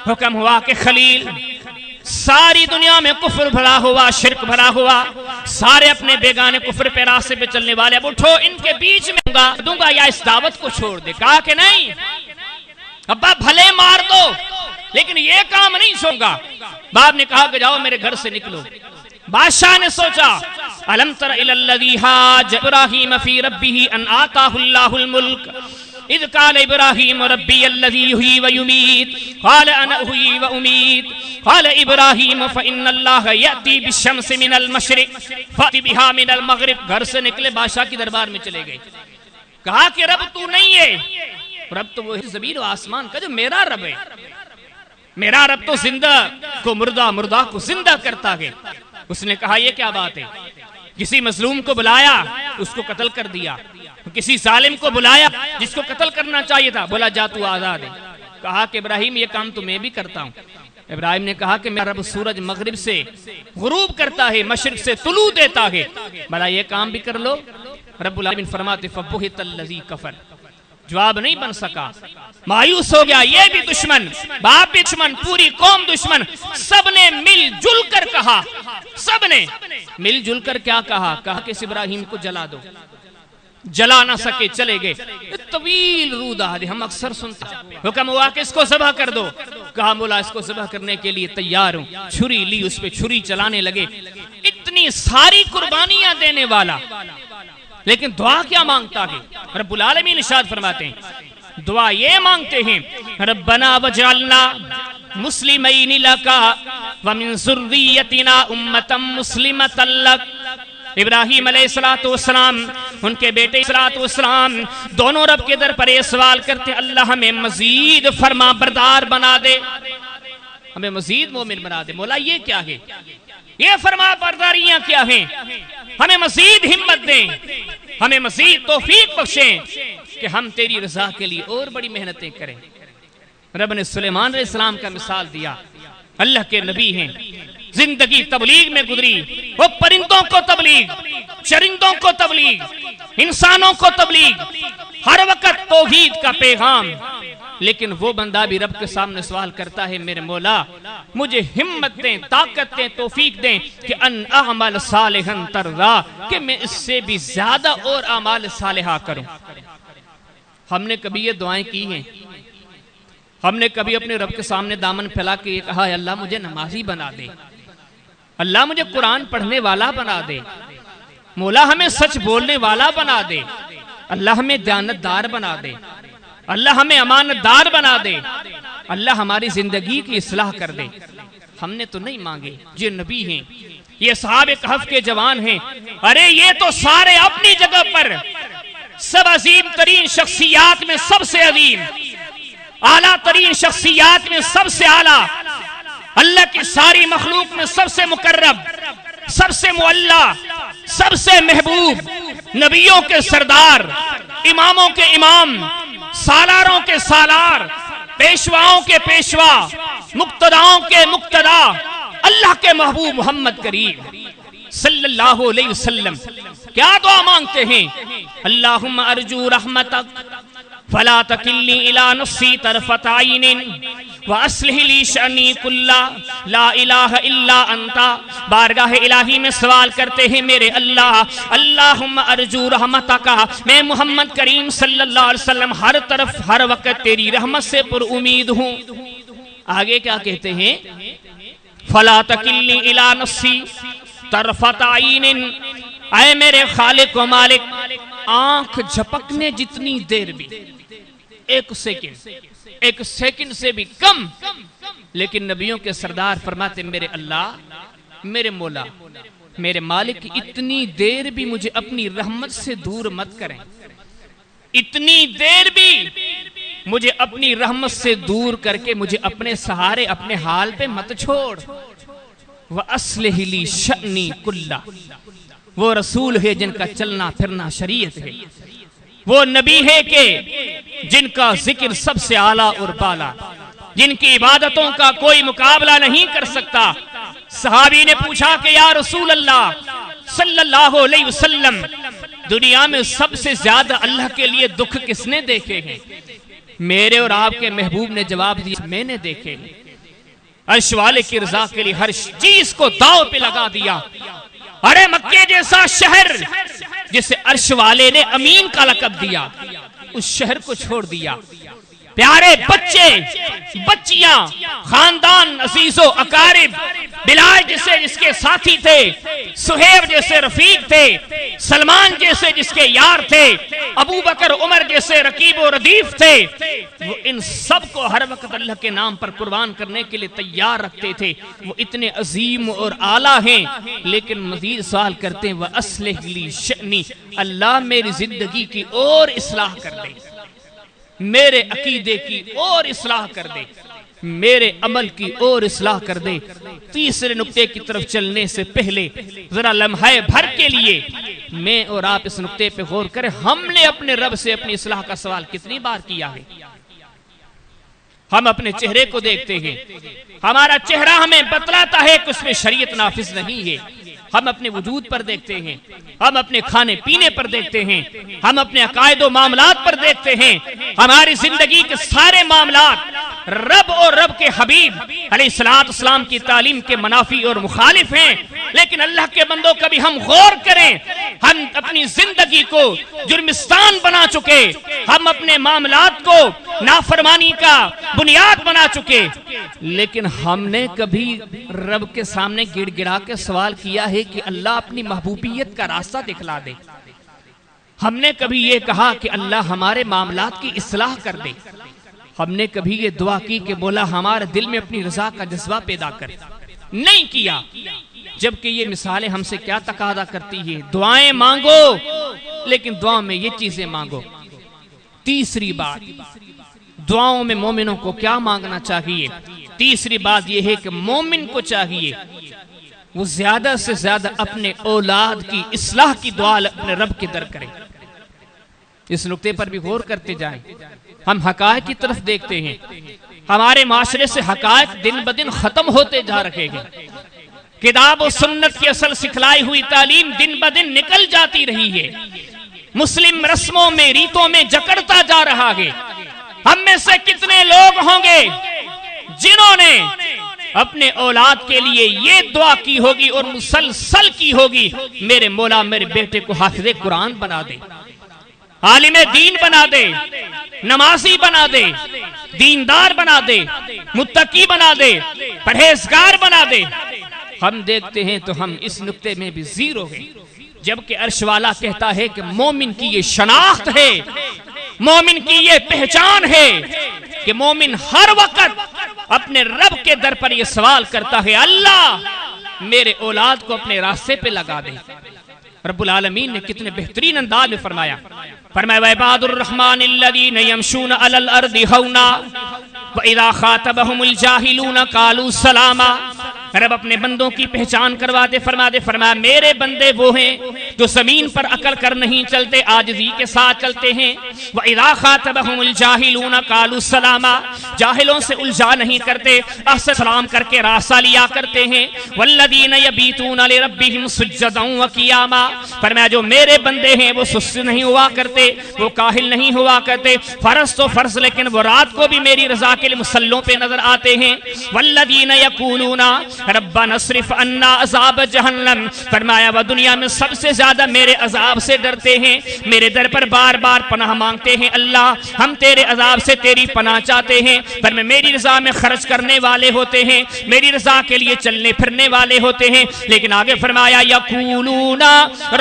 حکم ہوا کہ خلیل ساری دنیا میں کفر بھرا ہوا، شرک بھرا ہوا، سارے اپنے بیگانے کفر پہ راستے پہ چلنے والے، اب اٹھو ان کے بیچ میں دوں گا یا اس دعوت کو چھوڑ دے۔ کہا کہ نہیں ابا بھلے مار دو لیکن یہ کام نہیں چھوڑوں گا۔ باپ نے کہا کہ جاؤ میرے گھر سے نکلو۔ بادشاہ نے سوچا الم تر الی الذی حاج ابراہیم فی ربہ ان آتاہ اللہ الملک اذ قال ابراہیم ربی الذی یحیی ویمیت قال انا احیی وامیت قال ابراہیم فإن اللہ یأتی بالشمس من المشرق فأتی بها من المغرب۔ گھر سے نکلے بادشاہ کی دربار میں چلے گئے۔ کہا کہ رب تو نہیں ہے، رب تو وہی زمین و آسمان کا جو میرا رب ہے، میرا رب تو زندہ کو مردہ، مردہ کو زندہ کرتا ہے۔ اس نے کہا یہ کیا بات ہے؟ کسی مظلوم کو بلایا اس کو قتل کر دیا، کسی ظالم کو بلایا جس کو قتل کرنا چاہیے تھا، بولا جا تو آزاد ہے۔ کہا کہ ابراہیم یہ کام تو میں بھی کرتا ہوں۔ ابراہیم نے کہا کہ میرا رب سورج مغرب سے غروب کرتا ہے، مشرق سے طلوع دیتا ہے، بھلا یہ کام بھی کر لو۔ رب العالمین فرماتے فَبُہِتَ الَّذِي كَفَرَ، جواب نہیں بن سکا، مایوس ہو گیا۔ یہ بھی دشمن، باپ بھی دشمن، پوری قوم دشمن، سب نے مل جل کر کہا، سب نے مل جل کر کیا کہا؟ کہا کہ اس ابراہیم کو جلا دو۔ جلا نہ سکے، چلے گئے۔ طویل رود آدھے ہم اکثر سنتے، حکم ہوا کہ اس کو ذبح کر دو۔ کہا مولا اس کو ذبح کرنے کے لیے تیار ہوں۔ چھری لی، اس پہ چھری چلانے لگے، اتنی ساری قربانیاں دینے والا، لیکن دعا کیا مانگتا ہے؟ رب العالمین ارشاد فرماتے ہیں دعا یہ مانگتے ہیں ربنا وجعلنا مسلمین لکا ومن ذریتنا امتا مسلمتا لک۔ ابراہیم علیہ السلام ان کے بیٹے اسرات والسلام دونوں رب کے در پر یہ سوال کرتے ہیں اللہ ہمیں مزید فرما بردار بنا دے، ہمیں مزید مومن بنا دے۔ مولا یہ کیا ہے؟ یہ فرما برداریاں کیا ہیں؟ ہمیں مزید ہمت دیں، ہمیں مزید توفیق بخشیں کہ ہم تیری رضا کے لیے اور بڑی محنتیں کریں۔ رب نے سلیمان علیہ السلام کا مثال دیا، اللہ کے نبی ہیں، زندگی تبلیغ میں گزری، وہ پرندوں کو تبلیغ، چرندوں کو تبلیغ، انسانوں کو تبلیغ، ہر وقت توحید کا پیغام۔ لیکن وہ بندہ بھی رب کے سامنے سوال کرتا ہے میرے مولا مجھے ہمت دیں، طاقت دیں، توفیق دیں کہ ان اعمل صالحا ترضا، کہ میں اس سے بھی زیادہ اور اعمال صالحہ کروں۔ ہم نے کبھی یہ دعائیں کی ہیں؟ ہم نے کبھی اپنے رب کے سامنے دامن پھیلا کے یہ کہا ہے اللہ مجھے نمازی بنا دے، اللہ مجھے قرآن پڑھنے والا بنا دے، مولا ہمیں سچ بولنے والا بنا دے، اللہ ہمیں دیانتدار بنا دے، اللہ ہمیں امانتدار بنا دے، اللہ ہماری زندگی کی اصلاح کر دے؟ ہم نے تو نہیں مانگے۔ یہ نبی ہیں، یہ اصحاب کہف کے جوان ہیں، ارے یہ تو سارے اپنی جگہ پر سب عظیم ترین شخصیات میں سب سے عظیم، اعلیٰ ترین شخصیات میں سب سے اعلیٰ، اللہ کی ساری مخلوق میں سب سے مقرب، سب سے معلیٰ، سب سے محبوب، نبیوں کے سردار، اماموں کے امام، سالاروں کے سالار، پیشواؤں کے پیشوا، مقتداؤں کے مقتدا، اللہ کے محبوب محمد کریم صلی اللہ علیہ وسلم کیا دعا مانگتے ہیں؟ اللہم ارجو رحمتک فلا تکلنی الی نفسی طرفت عین وَأَصْلِحِ لِي شَأْنِي كُلَّا لَا إِلَٰهَ إِلَّا أَنْتَ۔ بارگاہ الہی میں سوال کرتے ہیں میرے اللہ، اللہم ارجو رحمتکا، میں محمد کریم صلی اللہ علیہ وسلم ہر طرف ہر وقت تیری رحمت سے پر امید ہوں۔ آگے کیا کہتے ہیں؟ فَلَا تَكِلْنِي إِلَىٰ نَفْسِي طَرْفَتَ عَيْنٍ، اے میرے خالق و مالک آنکھ جھپکنے جتنی دیر بھی، ایک سیکنڈ سے بھی کم، لیکن نبیوں کے سردار فرماتے میرے اللہ، میرے مولا، میرے مالک اتنی دیر بھی مجھے اپنی رحمت سے دور مت کریں، اتنی دیر بھی مجھے اپنی رحمت سے دور کر کے مجھے اپنے سہارے اپنے حال پہ مت چھوڑ۔ وَأَصْلِحِ لِي شَأْنِي كُلَّا، وہ رسول ہے جن کا چلنا پھرنا شریعت ہے، وہ نبی ہے کہ جن کا ذکر سب سے اعلیٰ اور بالا، جن کی عبادتوں کا کوئی مقابلہ نہیں کر سکتا۔ صحابی نے پوچھا کہ یا رسول اللہ صلی اللہ علیہ وسلم، دنیا میں سب سے زیادہ اللہ کے لیے دکھ کس نے دیکھے ہیں؟ میرے اور آپ کے محبوب نے جواب دیا میں نے دیکھے ہیں۔ عرش والے کی رضا کے لیے ہر چیز کو داؤ پہ لگا دیا۔ ارے مکے جیسا شہر جسے عرش والے نے امین کا لقب دیا، اس شہر کو چھوڑ دیا، پیارے بچے بچیاں، خاندان عزیز و اقارب، بلال جیسے جس کے ساتھی تھے، سہیب جیسے رفیق تھے، سلمان جیسے جس کے یار تھے، ابو بکر عمر جیسے رقیب و ردیف تھے، وہ ان سب کو ہر وقت اللہ کے نام پر قربان کرنے کے لیے تیار رکھتے تھے۔ وہ اتنے عظیم اور اعلیٰ ہیں، لیکن مزید سوال کرتے ہیں وَأَصْلِحْ لِي شَأْنِي، اللہ میری زندگی کی اور اصلاح کر دے، میرے عقیدے کی اور اصلاح کر دے، میرے عمل کی اور اصلاح کر دے۔ تیسرے نقطے کی طرف چلنے سے پہلے ذرا لمحہ بھر کے لیے میں اور آپ اس نقطے پہ غور کریں، ہم نے اپنے رب سے اپنی اصلاح کا سوال کتنی بار کیا ہے؟ ہم اپنے چہرے کو دیکھتے ہیں، ہمارا چہرہ ہمیں بتلاتا ہے کہ اس میں شریعت نافذ نہیں ہے۔ ہم اپنے وجود پر دیکھتے ہیں، ہم اپنے کھانے پینے پر دیکھتے ہیں، ہم اپنے عقائد و معاملات پر دیکھتے ہیں، ہماری زندگی کے سارے معاملات رب اور رب کے حبیب علیہ السلام کی تعلیم کے منافی اور مخالف ہیں۔ لیکن اللہ کے بندوں کبھی ہم غور کریں، ہم اپنی زندگی کو جرمستان بنا چکے، ہم اپنے معاملات کو نافرمانی کا بنیاد بنا چکے، لیکن ہم نے کبھی رب کے سامنے گڑ گڑا کے سوال کیا ہے کہ اللہ اپنی محبوبیت کا راستہ دکھلا دے؟ ہم نے کبھی یہ کہا کہ اللہ ہمارے معاملات کی اصلاح کر دے؟ ہم نے کبھی یہ دعا کی کہ مولا ہمارے دل میں اپنی رضا کا جذبہ پیدا کر؟ نہیں کیا۔ جبکہ یہ مثالیں ہم سے کیا تقاضا کرتی ہیں؟ دعائیں مانگو لیکن دعاؤں میں یہ چیزیں مانگو۔ تیسری بات، دعاؤں میں مومنوں کو کیا مانگنا چاہیے؟ تیسری بات یہ ہے کہ مومن کو چاہیے وہ زیادہ سے زیادہ اپنے اولاد کی اصلاح کی دعا اپنے رب کے در کریں۔ اس نقطے پر بھی غور کرتے جائیں۔ ہم حقائق کی طرف دیکھتے ہیں، ہمارے معاشرے سے حقائق دن بدن ختم ہوتے جا رہے ہیں، کتاب و سنت کی اصل سکھلائی ہوئی تعلیم دن بدن نکل جاتی رہی ہے، مسلم رسموں میں ریتوں میں جکڑتا جا رہا ہے۔ ہم میں سے کتنے لوگ ہوں گے جنہوں نے اپنے اولاد کے لیے یہ دعا کی ہوگی اور مسلسل کی ہوگی، میرے مولا میرے بیٹے کو حافظ قرآن بنا دے، عالم دین بنا دے، نمازی بنا دے، دیندار بنا دے، متقی بنا دے، پرہیزگار بنا دے۔ ہم دیکھتے ہیں تو ہم اس نقطے میں بھی زیرو ہیں، جبکہ عرش والا کہتا ہے کہ مومن کی یہ شناخت ہے، مومن کی یہ پہچان ہے کہ مومن ہر وقت اپنے رب کے در پر یہ سوال کرتا ہے، اللہ میرے اولاد کو اپنے راستے پہ لگا دے۔ رب العالمین نے کتنے بہترین انداز میں فرمایا، وَعِبَادُ الرَّحْمَنِ الَّذِينَ يَمْشُونَ عَلَى الْأَرْضِ هَوْنًا وَإِذَا خَاطَبَهُمُ الْجَاهِلُونَ قَالُوا سَلَامًا۔ رب اپنے بندوں کی پہچان کرواتے فرمایا میرے بندے وہ ہیں جو زمین پر عقل کر نہیں چلتے، عاجزی کے ساتھ چلتے ہیں۔ وَإِذَا خَاطَبَهُمُ الْجَاهِلُونَ قَالُوا سَلَامًا، جاہلوں سے الجا نہیں کرتے، سلام کر کے راستہ لیا کرتے ہیں۔ وَالَّذِينَ يَبِيتُونَ لِرَبِّهِمْ سُجَّدًا وَقِيَامًا، فرمایا جو میرے بندے ہیں وہ سست نہیں ہوا کرتے، وہ کاہل نہیں ہوا کرتے، فرض تو فرض لیکن وہ رات کو بھی میری رضا کے لیے مصلوں پہ نظر آتے ہیں۔ وَالَّذِينَ يَقُولُونَ رَبَّنَا اصْرِفْ عَنَّا عَذَابَ جَهَنَّمَ، فرمایا وہ دنیا میں سب سے زیادہ میرے عذاب سے ڈرتے ہیں، میرے در پر بار بار پناہ مانگتے ہیں، اللہ ہم تیرے عذاب سے تیری پناہ چاہتے ہیں، پر میری رضا میں خرچ کرنے والے ہوتے ہیں، میری رضا کے لیے چلنے پھرنے والے ہوتے ہیں، لیکن آگے فرمایا یقولون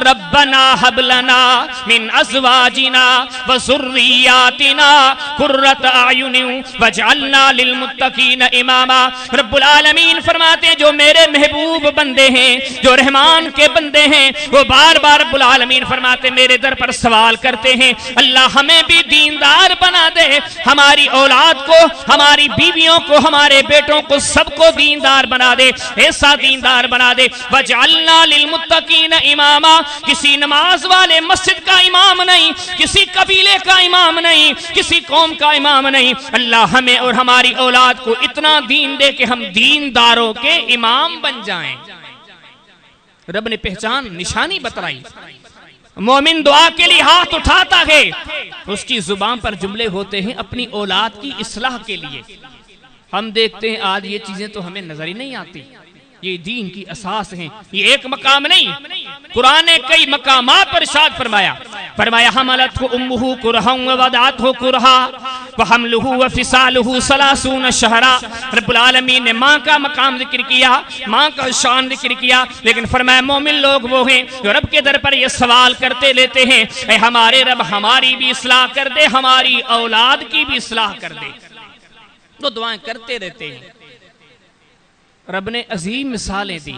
ربنا هب لنا من ازواجنا وذریاتنا قرۃ اعین واجعلنا للمتقین اماما۔ رب العالمین فرماتے ہیں جو میرے محبوب بندے ہیں، جو رحمان کے بندے ہیں، وہ بار بار رب العالمین فرماتے میرے در پر سوال کرتے ہیں، اللہ ہمیں بھی دیندار بنا دے، ہماری اولاد کو، ہماری بیویوں کو، ہمارے بیٹوں کو، سب کو دیندار بنا دے، ایسا دیندار بنا دے۔ وَجْعَلْنَا لِلْمُتَّقِينَ اماما، کسی نماز والے مسجد کا امام نہیں، کسی قبیلے کا امام نہیں، کسی قوم کا امام نہیں، اللہ ہمیں اور ہماری اولاد کو اتنا دین دے کہ ہم دینداروں کے امام بن جائیں۔ رب نے پہچان نشانی بتلائی۔ مومن دعا کے لیے ہاتھ اٹھاتا ہے، اس کی زبان پر جملے ہوتے ہیں اپنی اولاد کی اصلاح کے لیے۔ ہم دیکھتے ہیں آج یہ چیزیں تو ہمیں نظر ہی نہیں آتی، یہ دین کی اساس ہیں، یہ ایک مقام نہیں، قرآن نے کئی مقامات پر ارشاد فرمایا حملتہ امہ کرہا ووضعتہ کرہا وحملہ وفصالہ 30 شہرا۔ رب العالمین نے ماں کا مقام ذکر کیا، ماں کا شان ذکر کیا، لیکن فرمایا مومن لوگ وہ ہیں جو رب کے در پر یہ سوال کرتے لیتے ہیں، اے ہمارے رب ہماری بھی اصلاح کر دے، ہماری اولاد کی بھی اصلاح کر دے۔ تو دعائیں کرتے رہتے ہیں۔ رب نے عظیم مثالیں دی،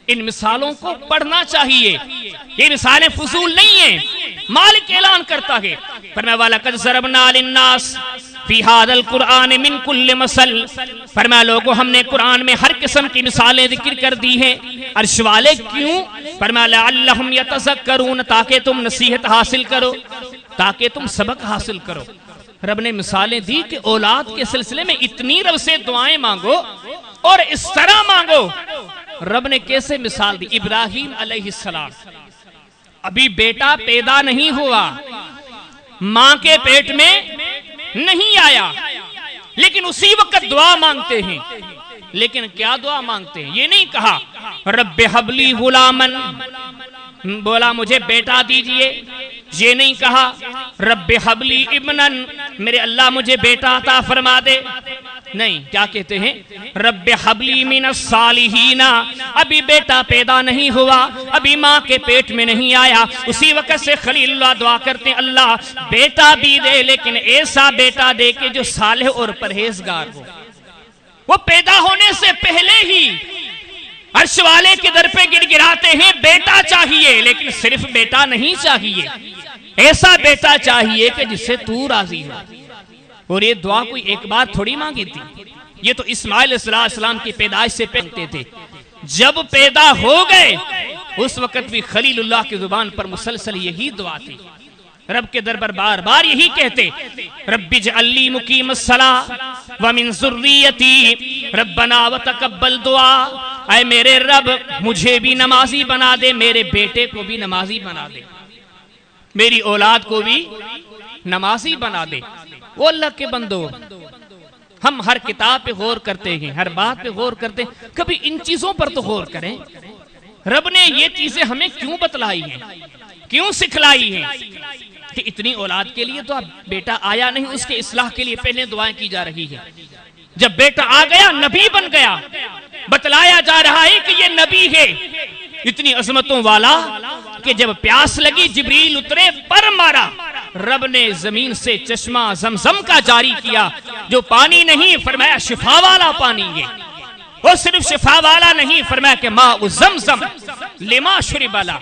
ان مثالوں کو پڑھنا چاہیے، یہ مثالیں فضول نہیں ہیں۔ مالک اعلان کرتا ہے، فرمایا وَلَقَدْ ضَرَبْنَا لِلنَّاسِ فِي هَذَا الْقُرْآنِ مِنْ كُلِّ مَثَلٍ، فرمایا لوگوں ہم نے قرآن میں ہر قسم کی مثالیں ذکر کر دی ہیں۔ عرش والے کیوں؟ فرمایا لَعَلَّهُمْ يَتَذَكَّرُونَ، تاکہ تم نصیحت حاصل کرو، تاکہ تم سبق حاصل کرو۔ رب نے مثالیں دی کہ اولاد کے سلسلے میں اتنی رب سے دعائیں مانگو اور اس طرح مانگو۔ رب نے کیسے مثال دی؟ ابراہیم علیہ السلام، ابھی بیٹا پیدا نہیں ہوا، ماں کے پیٹ میں نہیں آیا، لیکن اسی وقت دعا مانگتے ہیں۔ لیکن کیا دعا مانگتے ہیں؟ یہ نہیں کہا رب حب لی غلامن، بولا مجھے بیٹا دیجئے، یہ نہیں کہا رب حب لی ابنن، میرے اللہ مجھے بیٹا عطا فرما دے، نہیں، کیا کہتے ہیں رب حب لی من الصالحین، ابھی بیٹا پیدا نہیں ہوا، ابھی ماں کے پیٹ میں نہیں آیا، اسی وقت سے خلیل اللہ دعا کرتے ہیں اللہ بیٹا بھی دے، لیکن ایسا بیٹا دے کہ جو صالح اور پرہیزگار ہو۔ وہ پیدا ہونے سے پہلے ہی عرش والے کے در پہ گر گراتے ہیں بیٹا چاہیے، لیکن صرف بیٹا نہیں چاہیے، ایسا بیٹا چاہیے کہ جس سے تو راضی ہو۔ اور یہ دعا کوئی ایک بار تھوڑی مانگی تھی، یہ تو اسماعیل علیہ السلام کی پیدائش سے پہنتے تھے۔ جب پیدا ہو گئے اس وقت بھی خلیل اللہ کی زبان پر مسلسل یہی دعا تھی، رب کے در پر بار بار یہی کہتے، رب اجعل لی مقیم الصلاۃ ومن ذریتی ربنا وتقبل دعا، اے میرے رب مجھے بھی نمازی بنا دے، میرے بیٹے کو بھی نمازی بنا دے، میری اولاد کو بھی نمازی بنا دے۔ وہ اللہ کے بندو، ہم ہر کتاب پہ غور کرتے ہیں، ہر بات پہ غور کرتے ہیں، کبھی ان چیزوں پر تو غور کریں، رب نے یہ چیزیں ہمیں کیوں بتلائی ہیں، کیوں سکھلائی ہیں؟ کہ اتنی اولاد کے لیے تو اب بیٹا آیا نہیں، اس کے اصلاح کے لیے پہلے دعائیں کی جا رہی ہیں۔ جب بیٹا آ گیا، نبی بن گیا، بتلایا جا رہا ہے کہ یہ نبی ہے، اتنی عظمتوں والا کہ جب پیاس لگی جبریل اترے، پر مارا، رب نے زمین سے چشمہ زمزم کا جاری کیا، جو پانی نہیں، فرمایا شفا والا پانی ہے، وہ صرف شفا والا نہیں، فرمایا کہ ماء زمزم لما شرب لا۔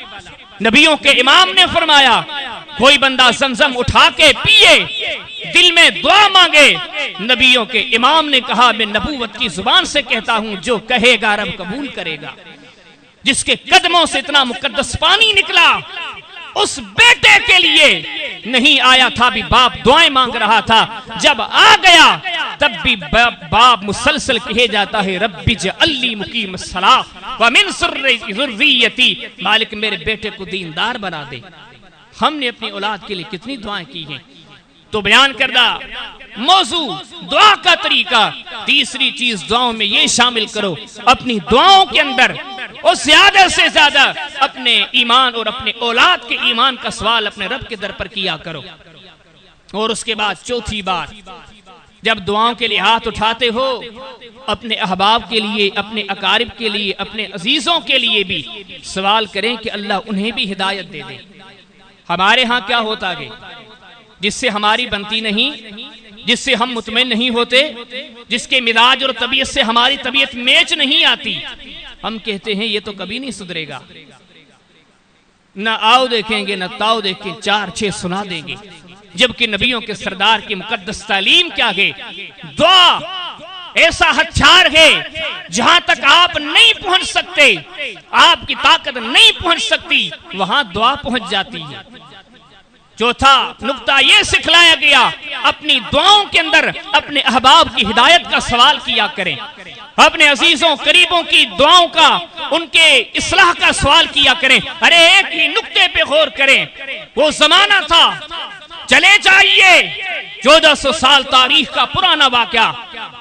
نبیوں کے امام نے فرمایا کوئی بندہ زمزم اٹھا کے پیے، دل میں دعا مانگے، نبیوں کے امام نے کہا میں نبوت کی زبان سے کہتا ہوں جو کہے گا رب قبول کرے گا۔ جس کے قدموں سے اتنا مقدس پانی نکلا، اس بیٹے کے لیے نہیں آیا تھا بھی باپ دعائیں مانگ رہا تھا، جب آ گیا تب بھی باپ مسلسل کہے جاتا ہے رب اجعل لی مقیم الصلاۃ ومن ذریتی، مالک میرے بیٹے کو دیندار بنا دے۔ ہم نے اپنی اولاد کے لیے کتنی دعائیں کی ہیں، تو بیان کردہ موضوع دعا کا طریقہ، تیسری چیز دعاؤں میں یہ شامل کرو، اپنی دعاؤں کے اندر اور زیادہ سے زیادہ اپنے ایمان اور اپنے اولاد کے ایمان کا سوال اپنے رب کے در پر کیا کرو۔ اور اس کے بعد چوتھی بات، جب دعاؤں کے لیے ہاتھ اٹھاتے ہو، اپنے احباب کے لیے، اپنے اقارب کے لیے، اپنے عزیزوں کے لیے بھی سوال کریں کہ اللہ انہیں بھی ہدایت دے دے۔ ہمارے ہاں کیا ہوتا ہے، جس سے ہماری بنتی نہیں، جس سے ہم مطمئن نہیں ہوتے، جس کے مزاج اور طبیعت سے ہماری طبیعت میچ نہیں آتی، ہم کہتے ہیں یہ تو کبھی نہیں سدھرے گا، نہ آؤ دیکھیں گے نہ تاؤ دیکھیں، 4-6 سنا دیں گے۔ جبکہ نبیوں کے سردار کی مقدس تعلیم کیا ہے، دعا ایسا ہتھیار ہے جہاں تک آپ نہیں پہنچ سکتے، آپ کی طاقت نہیں پہنچ سکتی، وہاں دعا پہنچ جاتی ہے۔ چوتھا نقطہ یہ سکھلایا گیا، اپنی دعاؤں کے اندر اپنے احباب کی ہدایت کا سوال کیا کریں، اپنے عزیزوں قریبوں کی دعاؤں کا، ان کے اصلاح کا سوال کیا کریں۔ ارے ایک ہی نقطے پہ غور کریں، وہ زمانہ تھا، چلے جائیے 1400 سال تاریخ کا پرانا واقعہ،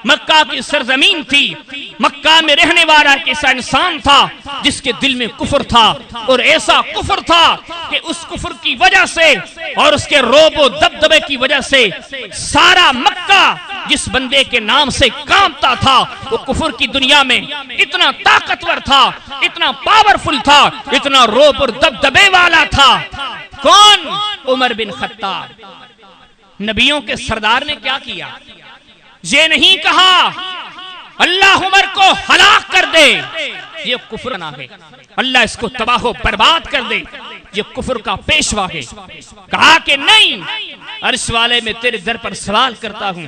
مکہ کی سرزمین تھی، مکہ میں رہنے والا ایک ایسا انسان تھا جس کے دل میں کفر تھا، اور ایسا کفر تھا کہ اس کفر کی وجہ سے اور اس کے روب و دبدبے کی وجہ سے سارا مکہ جس بندے کے نام سے کانپتا تھا، وہ کفر کی دنیا میں اتنا طاقتور تھا، اتنا پاورفل تھا، اتنا روب اور دبدبے والا تھا۔ کون؟ عمر بن خطاب۔ نبیوں کے سردار نے کیا کیا؟ یہ نہیں کہا اللہ عمر کو ہلاک کر دے، یہ کفر نہ ہے، اللہ اس کو تباہ و برباد کر دے، یہ کفر کا پیشوا ہے۔ کہا کہ نہیں، عرش والے میں تیرے در پر سوال کرتا ہوں،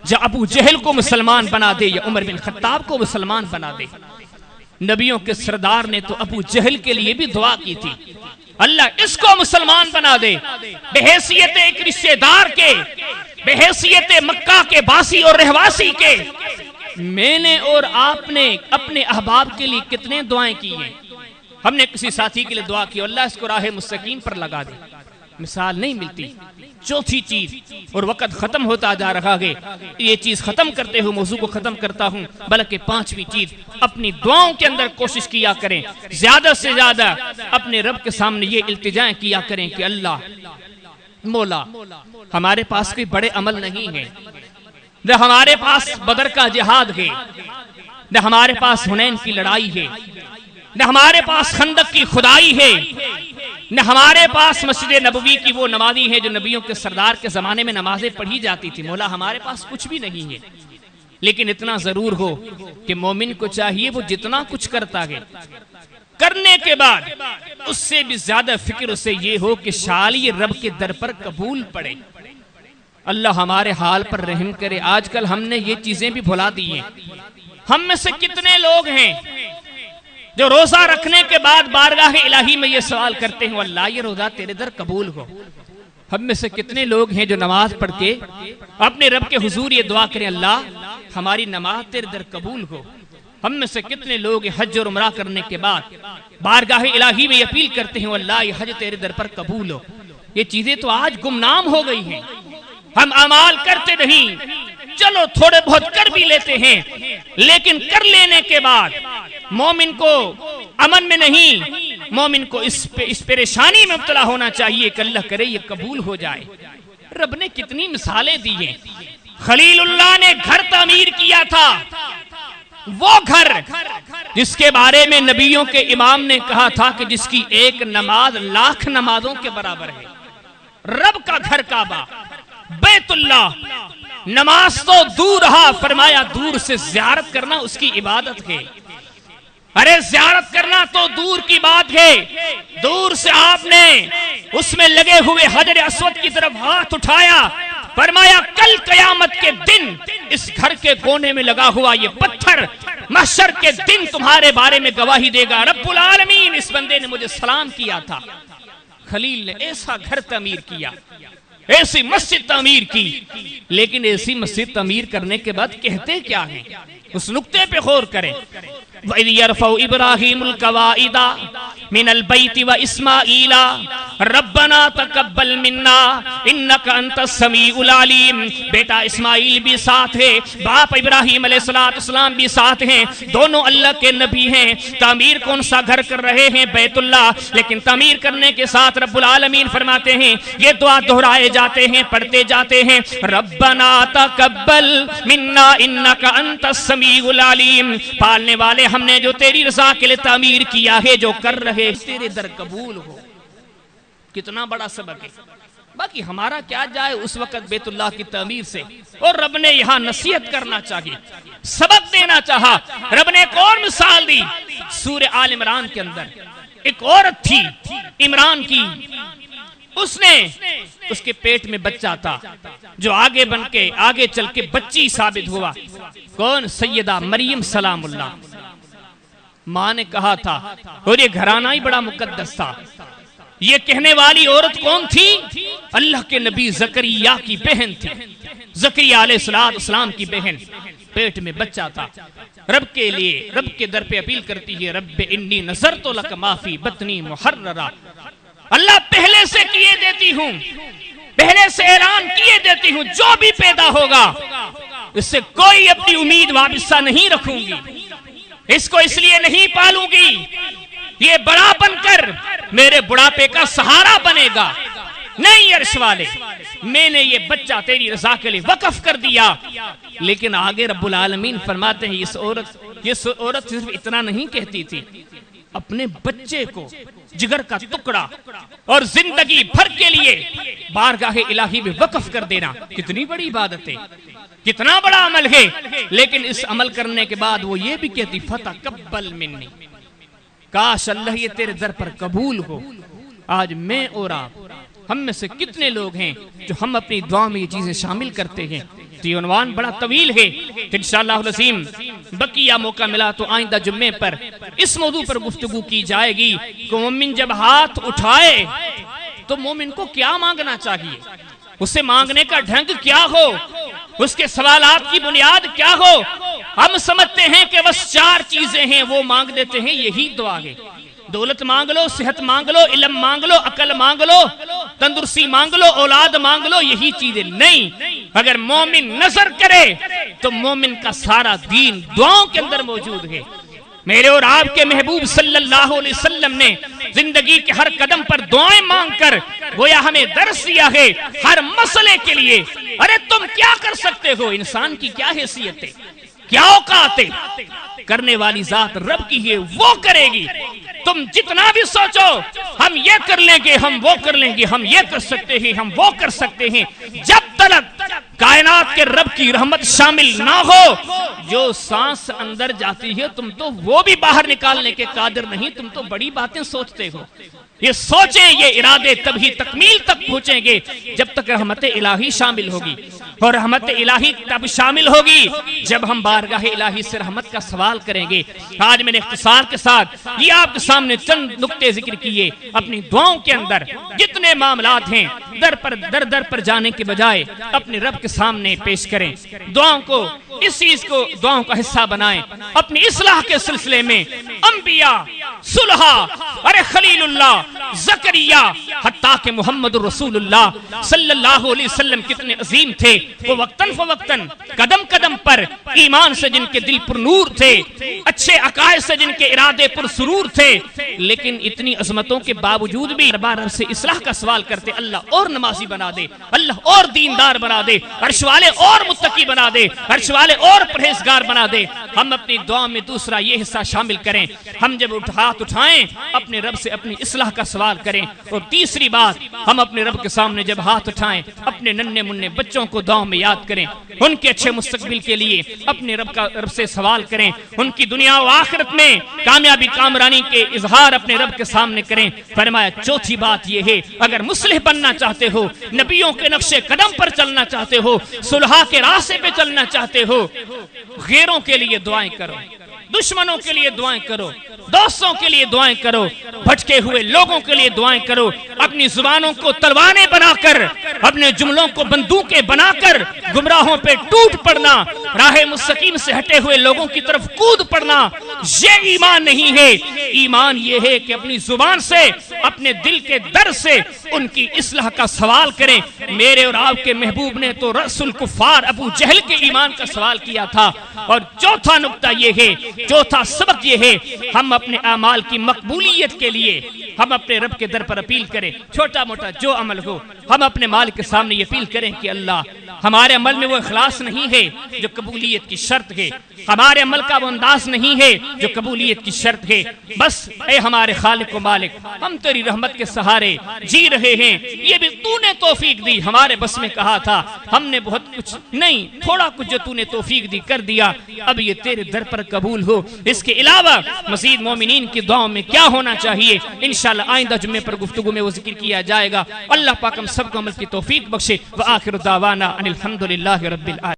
جا ابو جہل کو مسلمان بنا دے یا عمر بن خطاب کو مسلمان بنا دے۔ نبیوں کے سردار نے تو ابو جہل کے لیے بھی دعا کی تھی، اللہ اس کو مسلمان بنا دے، بحیثیت ایک رشتہ دار کے، بحیثیت مکہ کے باسی اور رہواسی کے۔ میں نے اور آپ نے اپنے احباب کے لیے کتنے دعائیں کی ہیں؟ ہم نے کسی ساتھی کے لیے دعا کی اللہ اس کو راہ مستقیم پر لگا دے، مثال نہیں ملتی۔ چوتھی چیز، اور وقت ختم ہوتا جا رہا ہے، یہ چیز ختم کرتے ہوئے موضوع کو ختم کرتا ہوں، بلکہ پانچویں چیز، اپنی دعاؤں کے اندر کوشش کیا کریں، زیادہ سے زیادہ اپنے رب کے سامنے یہ التجائیں کیا کریں کہ اللہ مولا، ہمارے پاس کوئی بڑے عمل نہیں ہے، نہ ہمارے پاس بدر کا جہاد ہے، نہ ہمارے پاس حنین کی لڑائی ہے، نہ ہمارے پاس خندق کی خدائی ہے، نہ ہمارے پاس مسجد نبوی کی وہ نمازی ہے جو نبیوں کے سردار کے زمانے میں نمازیں پڑھی جاتی تھی۔ مولا ہمارے پاس کچھ بھی نہیں ہے، لیکن اتنا ضرور ہو کہ مومن کو چاہیے وہ جتنا کچھ کرتا ہے، کرنے کے بعد اس سے بھی زیادہ فکر اسے یہ ہو کہ شالی رب کے در پر قبول پڑے۔ اللہ ہمارے حال پر رحم کرے۔ آج کل ہم نے یہ چیزیں بھی بھلا دی ہیں۔ ہم میں سے کتنے لوگ ہیں جو روزہ رکھنے کے بعد بارگاہ الہی میں یہ سوال کرتے ہیں اللہ یہ روزہ تیرے در قبول ہو۔ ہم میں سے کتنے لوگ ہیں جو نماز پڑھ کے اپنے رب کے حضور یہ دعا کریں اللہ ہماری نماز تیرے در قبول ہو۔ ہم میں سے کتنے لوگ حج اور عمرہ کرنے کے بعد بارگاہ الہی میں اپیل کرتے ہیں اللہ یہ حج تیرے در پر قبول ہو۔ یہ چیزیں تو آج گمنام ہو گئی ہیں۔ ہم اعمال کرتے نہیں، چلو تھوڑے بہت کر بھی لیتے ہیں، لیکن کر لینے کے بعد مومن کو امن میں نہیں، مومن کو اس پریشانی میں مبتلا ہونا چاہیے کہ اللہ کرے یہ قبول ہو جائے۔ رب نے کتنی مثالیں دی ہیں۔ خلیل اللہ نے گھر تعمیر کیا تھا، وہ گھر جس کے بارے میں نبیوں کے امام نے کہا تھا کہ جس کی ایک نماز لاکھ نمازوں کے برابر ہے۔ رب کا گھر کعبہ بیت اللہ، نماز تو دور رہا، فرمایا دور سے زیارت کرنا اس کی عبادت ہے۔ ارے زیارت کرنا تو دور کی بات ہے، دور سے آپ نے اس میں لگے ہوئے حجر اسود کی طرف ہاتھ اٹھایا، فرمایا کل قیامت کے دن اس گھر کے کونے میں لگا ہوا یہ پتھر محشر کے دن تمہارے بارے میں گواہی دے گا رب العالمین اس بندے نے مجھے سلام کیا تھا۔ خلیل نے ایسا گھر تعمیر کیا، ایسی مسجد تعمیر کی، لیکن ایسی مسجد تعمیر کرنے کے بعد کہتے کیا ہیں؟ اس نقطے پہ غور کریں۔ وَإِذْ يَرْفَعُ إِبْرَاهِيمُ الْقَوَاعِدَ مِنَ الْبَيْتِ وَإِسْمَاعِيلَ رَبَّنَا تَقَبَّلْ مِنَّا إِنَّكَ أَنْتَ السَّمِيعُ الْعَلِيمُ۔ بیٹا اسماعیل بھی ساتھ ہے، باپ ابراہیم علیہ السلام بھی ساتھ ہیں، دونوں اللہ کے نبی ہیں۔ تعمیر کون سا گھر کر رہے ہیں؟ بیت اللہ۔ لیکن تعمیر کرنے کے ساتھ رب العالمین فرماتے ہیں یہ دعا دہرائے جاتے ہیں، پڑھتے جاتے ہیں ربنا تقبل منا انک انت السمیع العلیم۔ پالنے والے ہم نے جو تیری رضا کے لیے تعمیر کیا ہے، جو کر رہے تیرے در قبول ہو۔ کتنا بڑا سبق ہے۔ باقی ہمارا کیا جائے اس وقت بیت اللہ کی تعمیر سے، اور رب نے یہاں نصیحت کرنا چاہیے، سبق دینا چاہا۔ رب نے ایک اور مثال دی سورہ آل عمران کے اندر۔ ایک عورت تھی عمران کی، اس کے پیٹ میں بچہ تھا جو آگے چل کے بچی ثابت ہوا۔ کون؟ سیدہ مریم سلام اللہ۔ ماں نے کہا تھا، اور یہ گھرانہ ہی بڑا مقدس تھا۔ یہ کہنے والی عورت کون تھی؟ اللہ کے نبی زکریا کی بہن تھی، زکریا علیہ السلام کی بہن۔ پیٹ میں بچہ تھا، رب کے لیے رب کے در پہ اپیل کرتی ہے رب انی نذرت لک ما فی بطنی محررا۔ اللہ پہلے سے کیے دیتی ہوں، پہلے سے اعلان کیے دیتی ہوں، جو بھی پیدا ہوگا اس سے کوئی اپنی امید وابستہ نہیں رکھوں گی، اس کو اس لیے نہیں پالوں گی یہ بڑا بن کر میرے بڑھاپے کا سہارا بنے گا، نہیں عرش والے، میں نے یہ بچہ تیری رضا کے لیے وقف کر دیا۔ لیکن آگے رب العالمین فرماتے ہیں یہ عورت صرف اتنا نہیں کہتی تھی، اپنے بچے کو جگر کا ٹکڑا اور زندگی بھر کے لیے بارگاہ الہی میں وقف کر دینا کتنی بڑی عبادت ہے، کتنا بڑا عمل ہے۔ لیکن اس عمل کرنے کے بعد وہ یہ بھی کہتی فتقبل منی، کاش اللہ یہ تیرے در پر قبول ہو۔ آج میں اور آپ ہم میں سے کتنے لوگ ہیں جو ہم اپنی دعا میں یہ چیزیں شامل کرتے ہیں؟ یہ عنوان بڑا طویل ہے، انشاءاللہ العظیم بقیہ موقع ملا تو آئندہ جمعے پر اس موضوع پر گفتگو کی جائے گی کہ مومن جب ہاتھ اٹھائے تو مومن کو کیا مانگنا چاہیے، اسے مانگنے کا ڈھنگ کیا ہو، اس کے سوالات کی بنیاد کیا ہو۔ ہم سمجھتے ہیں کہ بس 4 چیزیں ہیں وہ مانگ دیتے ہیں، یہی دعا ہے۔ دولت مانگ لو، صحت مانگ لو، علم مانگ لو، عقل مانگ لو، تندرستی مانگ لو، اولاد مانگ لو، یہی چیزیں نہیں۔ اگر مومن نظر کرے تو مومن کا سارا دین دعاؤں کے اندر موجود ہے۔ میرے اور آپ کے محبوب صلی اللہ علیہ وسلم نے زندگی کے ہر قدم پر دعائیں مانگ کر گویا ہمیں درس دیا ہے ہر مسئلے کے لیے۔ ارے تم کیا کر سکتے ہو، انسان کی کیا حیثیت ہے، کیا اوقات ہے، کرنے والی ذات رب کی ہے، وہ کرے گی۔ تم جتنا بھی سوچو ہم یہ کر لیں گے، ہم وہ کر لیں گے، ہم یہ کر سکتے ہیں، ہم وہ کر سکتے ہیں، جب تک کائنات کائنات کے رب کی رحمت شامل نہ ہو؟ جو سانس اندر جاتی ہے تم تو وہ بھی باہر نکالنے کے قادر نہیں، تم تو بڑی باتیں سوچتے ہو۔ یہ سوچیں، یہ ارادے تبھی تکمیل تک پہنچیں گے جب تک رحمت الہی شامل ہوگی، اور رحمت الہی تب شامل ہوگی جب ہم بارگاہ الہی سے رحمت کا سوال کریں گے۔ آج میں نے اختصار کے ساتھ یہ آپ کے سامنے چند نقطے ذکر کیے۔ اپنی دعاؤں کے اندر جتنے معاملات ہیں در پر جانے کے بجائے اپنے رب کے سامنے پیش کریں، دعاؤں کو اس چیز کو دعاؤں کا حصہ بنائیں۔ اپنی اصلاح کے سلسلے میں انبیاء، صلحاء، ارے خلیل اللہ، زکریا، حتیٰ کہ محمد رسول اللہ صلی اللہ علیہ وسلم کتنے عظیم تھے۔ وہ وقتاً فوقتاً، قدم قدم پر ایمان سے جن کے دل پر نور تھے، اچھے عقائد سے جن کے ارادے پر سرور تھے، لیکن اتنی عظمتوں کے باوجود بھی دربار سے اصلاح کا سوال کرتے، اللہ اور نمازی بنا دے، اللہ اور دیندار بنا دے، عرش والے اور متقی بنا دے، عرش والے اور پرہیزگار بنا دے۔ ہم اپنی دعا میں دوسرا یہ حصہ شامل کریں، ہم جب ہاتھ اٹھائیں اپنے رب سے اپنی اصلاح کا سوال کریں۔ اور تیسری بات، ہم اپنے رب کے سامنے جب ہاتھ اٹھائیں اپنے ننھے منھے بچوں کو دعاؤں میں یاد کریں، ان کے اچھے مستقبل کے لیے اپنے رب سے سوال کریں، ان کی دنیا و آخرت میں کامیابی کامرانی کے اظہار اپنے رب کے سامنے کریں۔ فرمایا چوتھی بات یہ ہے، اگر مصلح بننا چاہتے ہو، نبیوں کے نقش قدم پر چلنا چاہتے ہو، صلحاء کے راستے پہ چلنا چاہتے ہو، غیروں کے لیے دعائیں کرو، دشمنوں کے لیے دعائیں کرو، دوستوں کے لیے دعائیں کرو، بھٹکے ہوئے لوگوں کے لیے دعائیں کرو۔ اپنی زبانوں کو تلواریں بنا کر، اپنے جملوں کو بندوقیں بنا کر گمراہوں پہ ٹوٹ پڑنا، راہ مستقیم سے ہٹے ہوئے لوگوں کی طرف کود پڑنا، یہ ایمان نہیں ہے۔ ایمان یہ ہے کہ اپنی زبان سے، اپنے دل کے در سے ان کی اصلاح کا سوال کریں۔ میرے اور آپ کے محبوب نے تو رأس الکفار ابو جہل کے ایمان کا سوال کیا تھا۔ اور چوتھا نقطہ یہ ہے، چوتھا سبق یہ ہے، ہم اپنے اعمال کی مقبولیت کے لیے ہم اپنے رب کے در پر اپیل کریں۔ چھوٹا موٹا جو عمل ہو، ہم اپنے مالک کے سامنے یہ اپیل کریں کہ اللہ، ہمارے عمل میں وہ اخلاص نہیں ہے جو قبولیت کی شرط ہے، ہمارے عمل کا وہ انداز نہیں ہے جو قبولیت کی شرط ہے۔ بس اے ہمارے خالق و مالک، ہم تیری رحمت کے سہارے جی رہے ہیں، یہ بھی تو نے توفیق دی، ہمارے بس میں کہا تھا، ہم نے بہت کچھ نہیں، تھوڑا کچھ جو تو نے توفیق دی کر دیا، اب یہ تیرے در پر قبول ہو۔ اس کے علاوہ مزید مومنین کی دعاؤں میں کیا ہونا چاہیے، انشاءاللہ آئندہ جمعے پر گفتگو میں وہ ذکر کیا جائے گا۔ اللہ پاک ہم سب کو عمل کی توفیق بخشے۔ وآخر دعوانا ان الحمدللہ رب العالمین۔